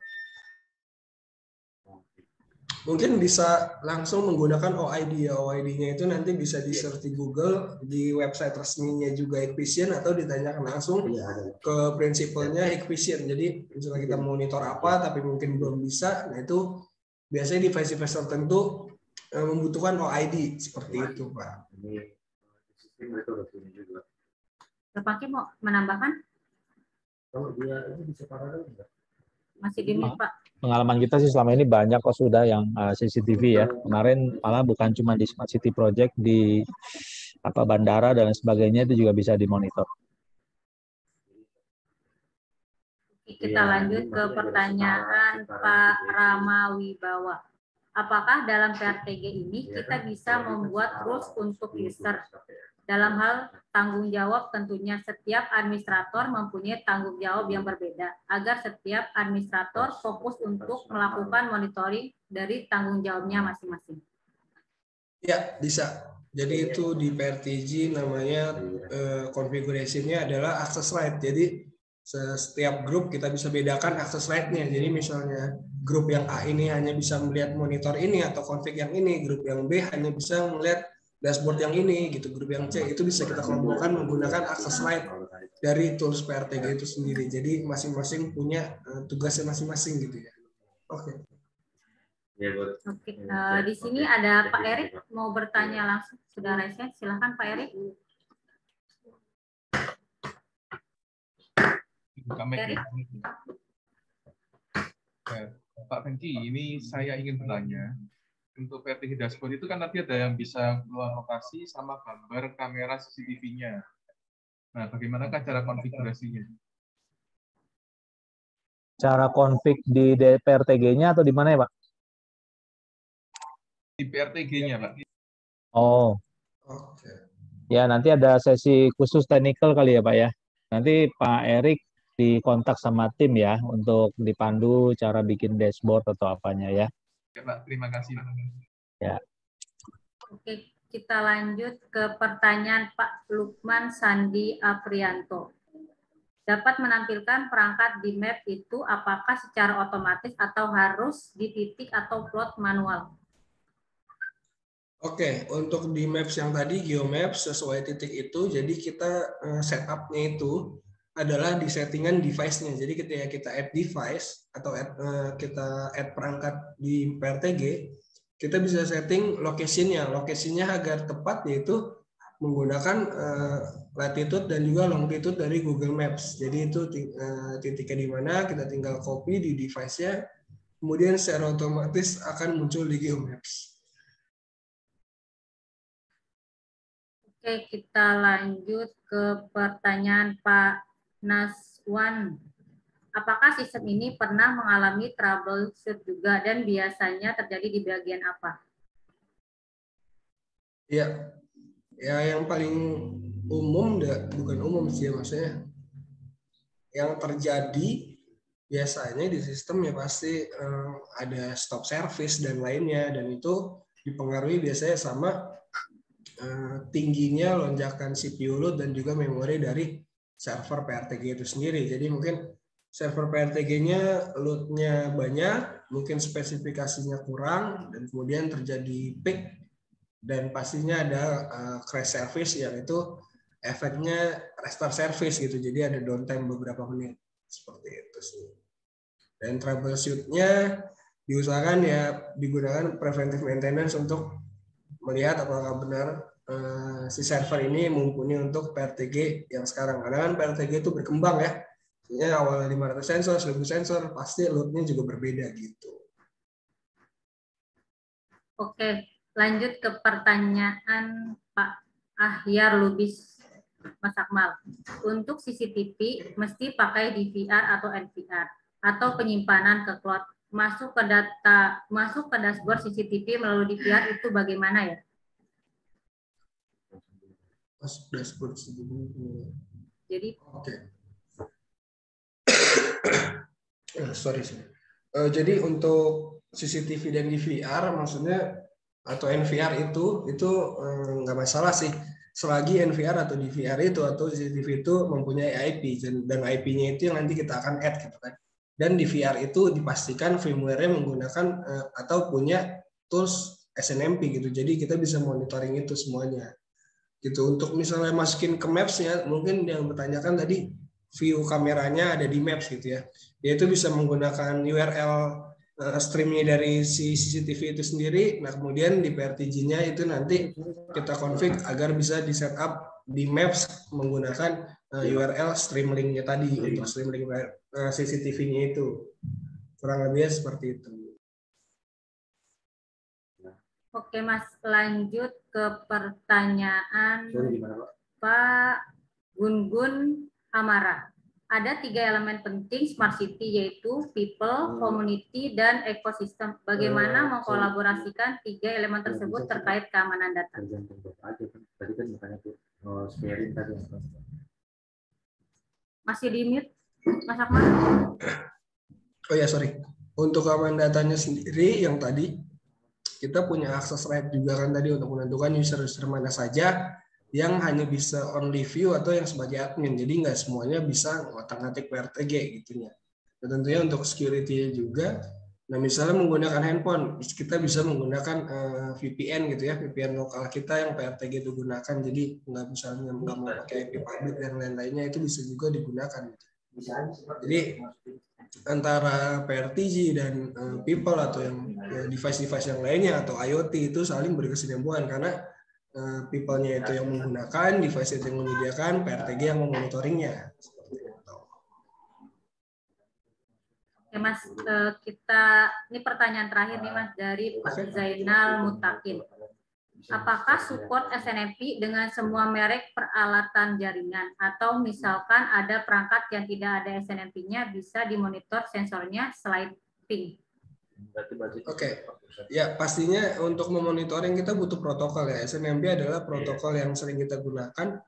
mungkin bisa langsung menggunakan OID. OID-nya itu nanti bisa di-search di Google, di website resminya juga Hikvision, atau ditanyakan langsung ke prinsipalnya Hikvision. Jadi, misalnya kita monitor apa, tapi mungkin belum bisa, nah itu biasanya device-device tertentu membutuhkan OID, seperti itu, Pak. Pak Kim mau menambahkan? Masih di mute, Pak. Pengalaman kita sih selama ini banyak kok sudah yang CCTV ya. Kemarin malah bukan cuma di Smart City Project, di bandara dan sebagainya itu juga bisa dimonitor. Kita lanjut ke pertanyaan Pak Rama Wibawa. Apakah dalam PRTG ini kita bisa membuat rules untuk user? Dalam hal tanggung jawab, tentunya setiap administrator mempunyai tanggung jawab yang berbeda, agar setiap administrator fokus untuk melakukan monitoring dari tanggung jawabnya masing-masing. Ya, bisa. Jadi itu di PRTG namanya configuration-nya adalah access right. Jadi setiap grup kita bisa bedakan access right-nya. Jadi misalnya grup yang A ini hanya bisa melihat monitor ini atau config yang ini, grup yang B hanya bisa melihat dashboard yang ini, gitu. Grup yang C itu bisa kita kelompokkan menggunakan access right dari tools PRTG itu sendiri. Jadi masing-masing punya tugasnya masing-masing gitu ya. Oke. Oke. Di sini ada Pak Erik mau bertanya langsung. Sudah raise, silakan Pak Erik. Pak Fenki, ini saya ingin bertanya. Untuk PRTG dashboard itu kan nanti ada yang bisa keluar lokasi sama gambar kamera CCTV-nya. Nah, bagaimanakah cara konfigurasinya? Cara konfig di PRTG-nya atau di mana ya, Pak? Di PRTG-nya, Pak. Oh. Oke. Ya, nanti ada sesi khusus technical kali ya, Pak ya. Nanti Pak Erik dikontak sama tim ya untuk dipandu cara bikin dashboard atau apanya ya. Ya, Pak, terima kasih. Ya. Oke, kita lanjut ke pertanyaan Pak Lukman Sandi Aprianto. Dapat menampilkan perangkat di map itu apakah secara otomatis atau harus di titik atau plot manual? Oke, untuk di maps yang tadi, GeoMaps sesuai titik itu, jadi kita setup-nya itu adalah di settingan device-nya. Jadi ketika kita add device atau kita add perangkat di PRTG, kita bisa setting location-nya. Location-nya agar tepat, yaitu menggunakan latitude dan juga longitude dari Google Maps. Jadi itu titiknya di mana, kita tinggal copy di device-nya, kemudian secara otomatis akan muncul di GeoMaps. Oke, kita lanjut ke pertanyaan Pak Naswan. Apakah sistem ini pernah mengalami troubleshoot juga dan biasanya terjadi di bagian apa? Ya, yang paling umum, bukan umum sih maksudnya, yang terjadi biasanya di sistem ya pasti ada stop service dan lainnya, dan itu dipengaruhi biasanya sama tingginya lonjakan CPU load dan juga memori dari server PRTG itu sendiri. Jadi mungkin server PRTG-nya load-nya banyak, mungkin spesifikasinya kurang, dan kemudian terjadi peak, dan pastinya ada crash service yang itu efeknya restart service gitu, jadi ada downtime beberapa menit, seperti itu sih. Dan troubleshoot-nya diusahakan ya digunakan preventive maintenance untuk melihat apakah benar si server ini mumpuni untuk PRTG yang sekarang. Karena kan PRTG itu berkembang ya. Maksudnya awalnya 500 sensor, 1000 sensor, pasti load-nya juga berbeda gitu. Oke, lanjut ke pertanyaan Pak Ahyar Lubis, Mas Akmal. Untuk CCTV mesti pakai DVR atau NVR atau penyimpanan ke cloud. Masuk ke dashboard CCTV melalui DVR itu bagaimana ya? Masuk dashboard CCTV. Jadi oke. Sorry. Jadi untuk CCTV dan DVR maksudnya atau NVR itu nggak masalah sih selagi NVR atau DVR itu atau CCTV itu mempunyai IP dan IP-nya itu yang nanti kita akan add gitu kan. Dan DVR itu dipastikan firmware-nya menggunakan atau punya tools SNMP gitu. Jadi kita bisa monitoring itu semuanya. Gitu. Untuk misalnya masukin ke Maps-nya, mungkin yang bertanyakan tadi view kameranya ada di Maps gitu ya. Dia itu bisa menggunakan URL streamnya dari si CCTV itu sendiri. Nah, kemudian di PRTG-nya itu nanti kita config agar bisa di setup di Maps menggunakan URL stream link-nya tadi untuk stream link CCTV-nya itu. Kurang lebih seperti itu. oke Mas, lanjut ke pertanyaan Pak Gun-Gun Amara. Ada 3 elemen penting Smart City yaitu people, community, dan ekosistem. Bagaimana mengkolaborasikan 3 elemen tersebut terkait keamanan data? Masih di mute, Mas Akmal? Oh ya, sorry. Untuk keamanan datanya sendiri yang tadi, kita punya akses right juga kan tadi untuk menentukan user-user mana saja yang hanya bisa only view atau yang sebagai admin. Jadi nggak semuanya bisa ngotak-ngatik PRTG gitu ya. Dan tentunya untuk security juga. Nah, misalnya menggunakan handphone, kita bisa menggunakan VPN gitu ya, VPN lokal kita yang PRTG itu gunakan. Jadi nggak mau pakai IP public dan lain-lainnya itu bisa juga digunakan. Jadi antara PRTG dan people atau yang device-device yang lainnya atau IoT itu saling berkesinambungan karena people-nya itu yang menggunakan, device itu yang menyediakan, PRTG yang memonitoringnya. Oke Mas, ini pertanyaan terakhir nih Mas dari Pak Zainal Mutakin. Apakah support SNMP dengan semua merek peralatan jaringan atau misalkan ada perangkat yang tidak ada SNMP-nya bisa dimonitor sensornya selain ping? Oke, ya pastinya untuk memonitoring kita butuh protokol ya. SNMP adalah protokol yang sering kita gunakan.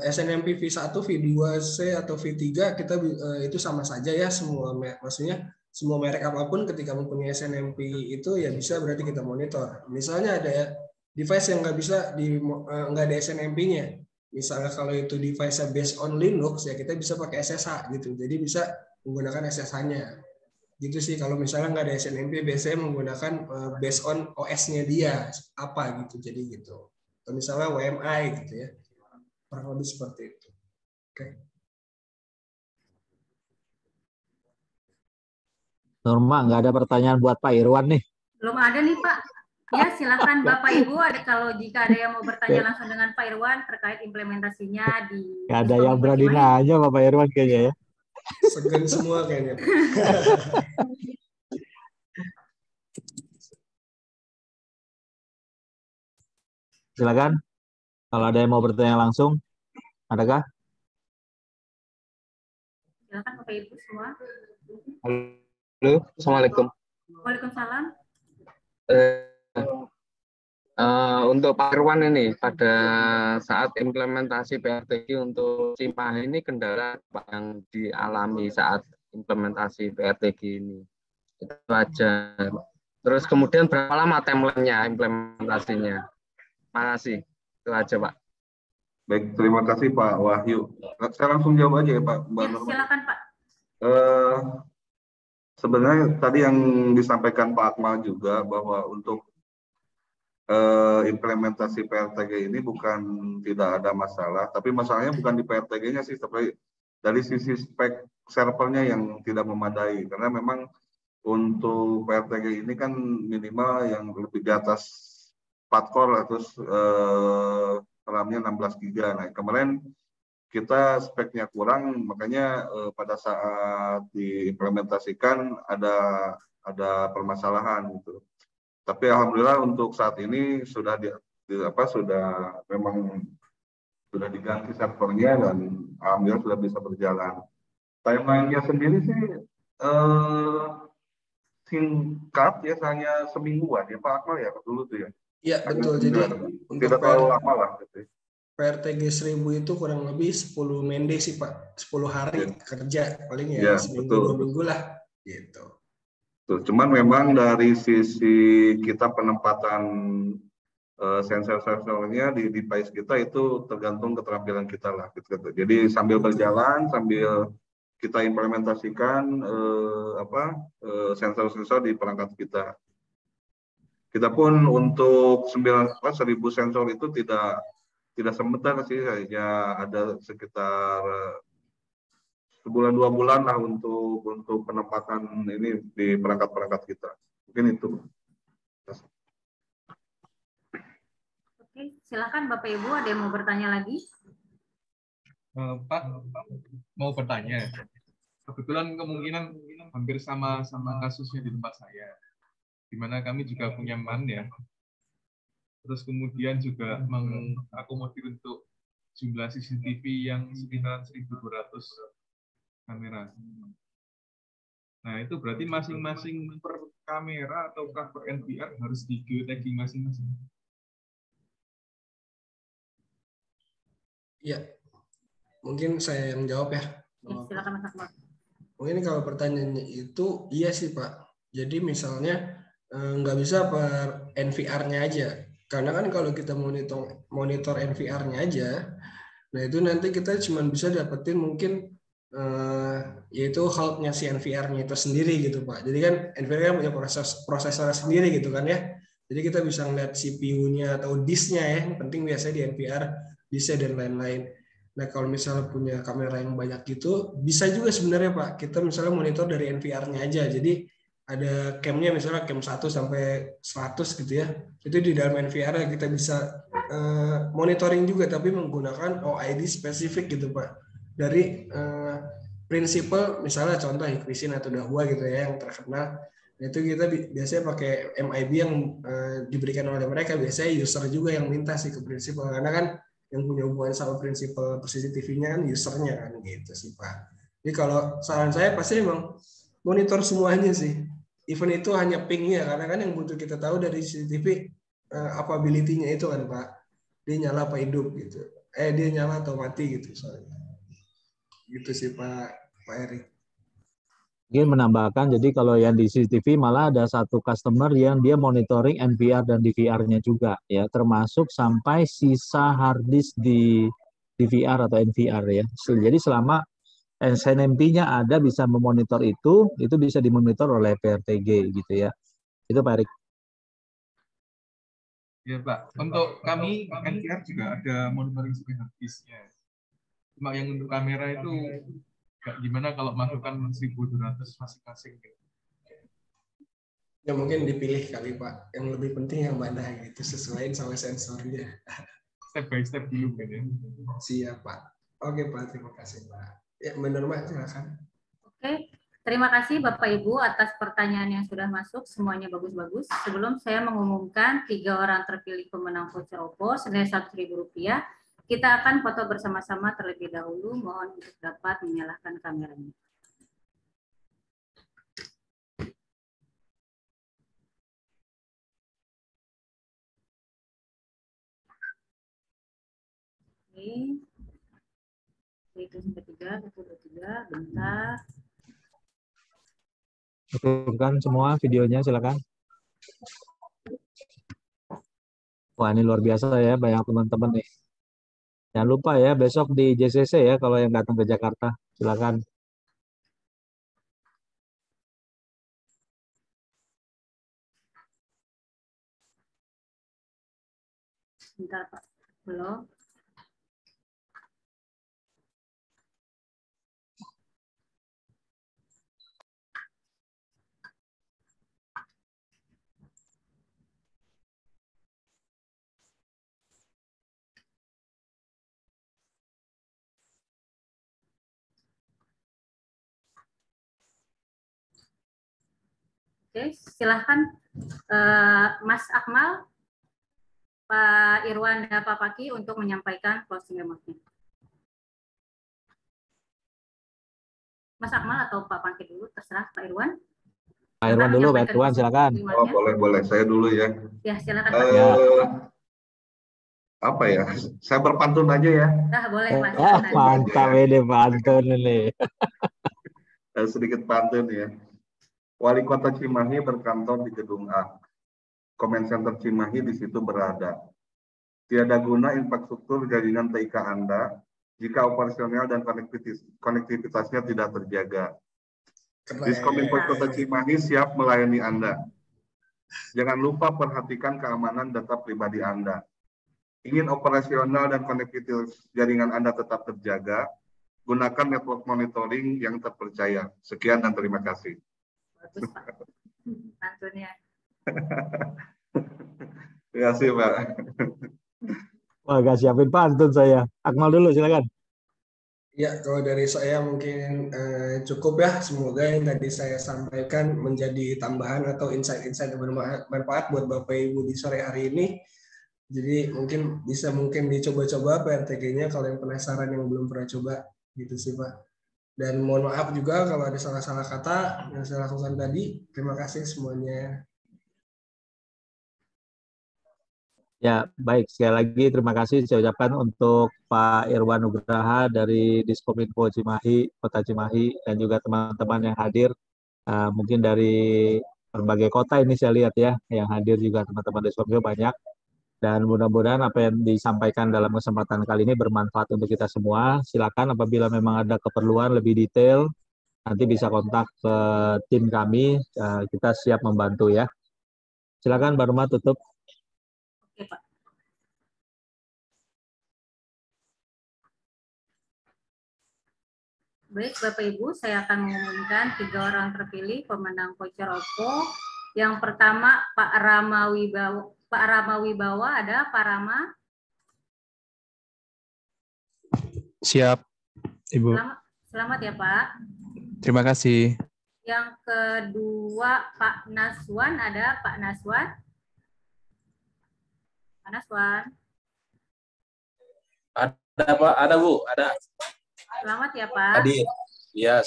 SNMP V1, V2C atau V3 kita itu sama saja ya semua maksudnya semua merek apapun ketika mempunyai SNMP itu ya bisa berarti kita monitor. Misalnya ada device yang nggak ada SNMP-nya. Misalnya kalau itu device based on Linux ya kita bisa pakai SSH gitu. Jadi bisa menggunakan SSH-nya. Gitu sih kalau misalnya nggak ada SNMP biasanya menggunakan based on OS-nya dia apa gitu. Jadi gitu. Atau misalnya WMI gitu ya. Kurang lebih seperti itu. Oke. Norma, nggak ada pertanyaan buat Pak Irwan nih. Belum ada nih Pak. Ya silakan Bapak Ibu jika ada yang mau bertanya langsung dengan Pak Irwan terkait implementasinya di. Nggak ada yang berani nanya Bapak Irwan kayaknya ya. Segan semua kayaknya. Silakan. Kalau ada yang mau bertanya langsung, adakah? Silakan Bapak Ibu semua. Halo, Assalamualaikum. Waalaikumsalam. Untuk Pak Irwan ini, pada saat implementasi PRTG untuk Cimahi ini kendala apa yang dialami saat implementasi PRTG ini? Itu aja. Terus kemudian berapa lama timeline-nya implementasinya? Makasih. Itu aja, Pak. Baik, terima kasih Pak Wahyu. Saya langsung jawab aja ya Pak. Ya, silakan Pak. Eh, Sebenarnya tadi yang disampaikan Pak Akmal juga bahwa untuk implementasi PRTG ini bukan tidak ada masalah, tapi masalahnya bukan di PRTG-nya sih, tapi dari sisi spek servernya yang tidak memadai. Karena memang untuk PRTG ini kan minimal yang lebih di atas 4 core lah, terus RAM-nya 16 GB. Nah, kemarin kita speknya kurang, makanya pada saat diimplementasikan ada permasalahan gitu. Tapi alhamdulillah untuk saat ini sudah memang sudah diganti servernya dan alhamdulillah sudah bisa berjalan. Timeline-nya sendiri sih singkat ya, hanya semingguan ya Pak Akmal ya dulu tuh ya. Iya betul. Jadi untuk tidak terlalu lama lah gitu. PRTG 1000 itu kurang lebih 10 mende sih Pak, 10 hari kerja paling ya, seminggu 2 minggu lah gitu. Tuh, cuman memang dari sisi kita penempatan sensor-sensornya di device kita itu tergantung keterampilan kita lah gitu. Jadi sambil berjalan, sambil kita implementasikan sensor-sensor di perangkat kita. Kita pun untuk 1000 sensor itu tidak sebentar sih, hanya ada sekitar sebulan 2 bulan lah untuk penempatan ini di perangkat-perangkat kita. Mungkin itu. Oke, silakan Bapak Ibu, ada yang mau bertanya lagi? Pak, mau bertanya. Kebetulan kemungkinan hampir sama kasusnya di tempat saya, di mana kami juga punya MAN ya. Terus kemudian juga mengakomodir untuk jumlah CCTV yang sekitar 1.200 kamera. Nah, itu berarti masing-masing per kamera ataukah per NVR harus di geotagging masing-masing? Iya, mungkin saya yang jawab ya. Silakan Mas. Mungkin kalau pertanyaannya itu iya sih Pak. Jadi misalnya nggak bisa per NVR-nya aja. Karena kan kalau kita monitor NVR-nya aja, nah itu nanti kita cuma bisa dapetin mungkin yaitu health-nya si NVR-nya itu sendiri gitu Pak. Jadi kan NVR kan punya prosesor sendiri gitu kan ya. Jadi kita bisa ngeliat CPU-nya atau disk-nya ya. Yang penting biasanya di NVR, disk-nya dan lain-lain. Nah kalau misalnya punya kamera yang banyak gitu, bisa juga sebenarnya Pak. Kita misalnya monitor dari NVR-nya aja. Jadi ada cam-nya misalnya cam 1 sampai 100 gitu ya. Itu di dalam NVR kita bisa monitoring juga tapi menggunakan OID spesifik gitu Pak. Dari prinsipal misalnya contoh Hikvision atau Dahua gitu ya yang terkenal. Itu kita biasanya pakai MIB yang diberikan oleh mereka. Biasanya user juga yang minta sih ke prinsipal karena kan yang punya hubungan sama prinsipal CCTV-nya kan usernya kan gitu sih Pak. Jadi kalau saran saya pasti emang monitor semuanya sih. Even itu hanya ping-nya, karena kan yang butuh kita tahu dari CCTV capability-nya itu kan Pak. Dia nyala apa hidup gitu. Dia nyala atau mati gitu soalnya. Gitu sih Pak Erik. Mungkin menambahkan, jadi kalau yang di CCTV malah ada satu customer yang dia monitoring NVR dan DVR-nya juga, ya termasuk sampai sisa hard disk di DVR atau NVR ya. Jadi selama SNMP-nya ada bisa memonitor itu bisa dimonitor oleh PRTG gitu ya. Itu Pak Erik. Ya Pak, untuk kami NVR juga ada monitoring sampai hard disk-nya. Cuma yang untuk kamera itu gimana kalau masukkan 1.200 masing-masing? Ya mungkin dipilih kali Pak. Yang lebih penting yang mana gitu sesuaiin sama sensornya. Step by step dulu kan ya. Siap Pak. Oke Pak, terima kasih Pak. Ya, benar Mbak, silakan. Oke, terima kasih Bapak Ibu atas pertanyaan yang sudah masuk, semuanya bagus-bagus. Sebelum saya mengumumkan 3 orang terpilih pemenang voucher OPPO senilai Rp1.000, kita akan foto bersama-sama terlebih dahulu. Mohon untuk dapat menyalakan kameranya. Oke. Itu sampai 3, 1, 2, 3, bentar. Aktifkan semua videonya, silakan. Wah, ini luar biasa ya, banyak teman-teman nih. Jangan lupa ya, besok di JCC ya, kalau yang datang ke Jakarta, silakan. Bentar Pak, belum. Oke, silahkan Mas Akmal, Pak Irwan, dan Pak Paki untuk menyampaikan closing remarks-nya. Mas Akmal atau Pak Paki dulu, terserah Pak Irwan. Pak Irwan dulu, Pak Irwan silakan. Oh, boleh. Saya dulu ya. Ya, silakan Pak. Apa ya? Saya berpantun aja ya. Nah, boleh Mas. Mantap ini pantun ini. Sedikit pantun ya. Wali Kota Cimahi berkantor di Gedung A. Comment Center Cimahi di situ berada. Tiada guna infrastruktur jaringan TIK Anda jika operasional dan konektivitasnya tidak terjaga. Diskominfo Kota Cimahi siap melayani Anda. Jangan lupa perhatikan keamanan data pribadi Anda. Ingin operasional dan konektivitas jaringan Anda tetap terjaga, gunakan network monitoring yang terpercaya. Sekian dan terima kasih. Bagus Pak, pantunnya. Terima kasih Pak. Wah, gak siapin pantun saya. Akmal dulu silakan. Ya, kalau dari saya mungkin cukup ya. Semoga yang tadi saya sampaikan menjadi tambahan atau insight-insight yang bermanfaat buat Bapak Ibu di sore hari ini. Jadi mungkin dicoba-coba PRTG-nya kalau yang penasaran yang belum pernah coba gitu sih Pak. Dan mohon maaf juga kalau ada salah-salah kata yang saya lakukan tadi. Terima kasih semuanya. Ya, baik. Sekali lagi terima kasih saya ucapkan untuk Pak Irwan Nugraha dari Diskominfo Cimahi, Kota Cimahi, dan juga teman-teman yang hadir. Mungkin dari berbagai kota ini saya lihat ya, yang hadir juga teman-teman Diskominfo banyak. Dan mudah-mudahan apa yang disampaikan dalam kesempatan kali ini bermanfaat untuk kita semua. Silakan apabila memang ada keperluan lebih detail, nanti bisa kontak ke tim kami. Kita siap membantu ya. Silakan Mbak Ruma tutup. Oke Pak. Baik Bapak Ibu, saya akan mengumumkan 3 orang terpilih pemenang voucher OPPO. Yang pertama Pak Rama Wibawa, ada Pak Rama? Siap, Ibu. Selamat ya Pak. Terima kasih. Yang kedua Pak Naswan, ada Pak Naswan? Pak Naswan? Ada Pak, ada Bu, ada. Selamat ya Pak. Hadir. Iya.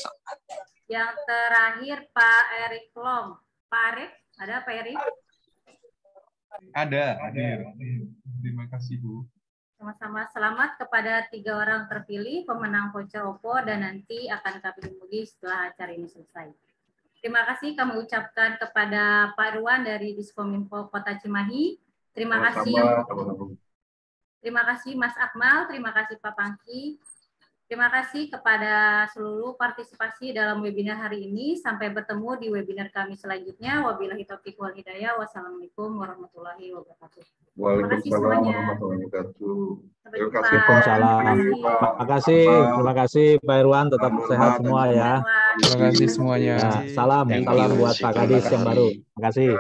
Yang terakhir Pak Erik Long. Pak Erik, ada Pak Erik? Ada, hadir. Terima kasih, Bu. Sama-sama. Selamat kepada 3 orang terpilih pemenang voucher OPPO dan nanti akan kami umumkan setelah acara ini selesai. Terima kasih kami ucapkan kepada Pak Irwan dari Diskominfo Kota Cimahi. Terima kasih. Terima kasih Mas Akmal, terima kasih Pak Pangki. Terima kasih kepada seluruh partisipasi dalam webinar hari ini. Sampai bertemu di webinar kami selanjutnya. Wabillahi taufiq wal hidayah. Wassalamualaikum warahmatullahi wabarakatuh. Waalaikumsalam warahmatullahi wabarakatuh. Terima kasih Pak Irwan, tetap sehat semua ya. Terima kasih semuanya. Salam buat Pak Kadis yang baru. Terima kasih.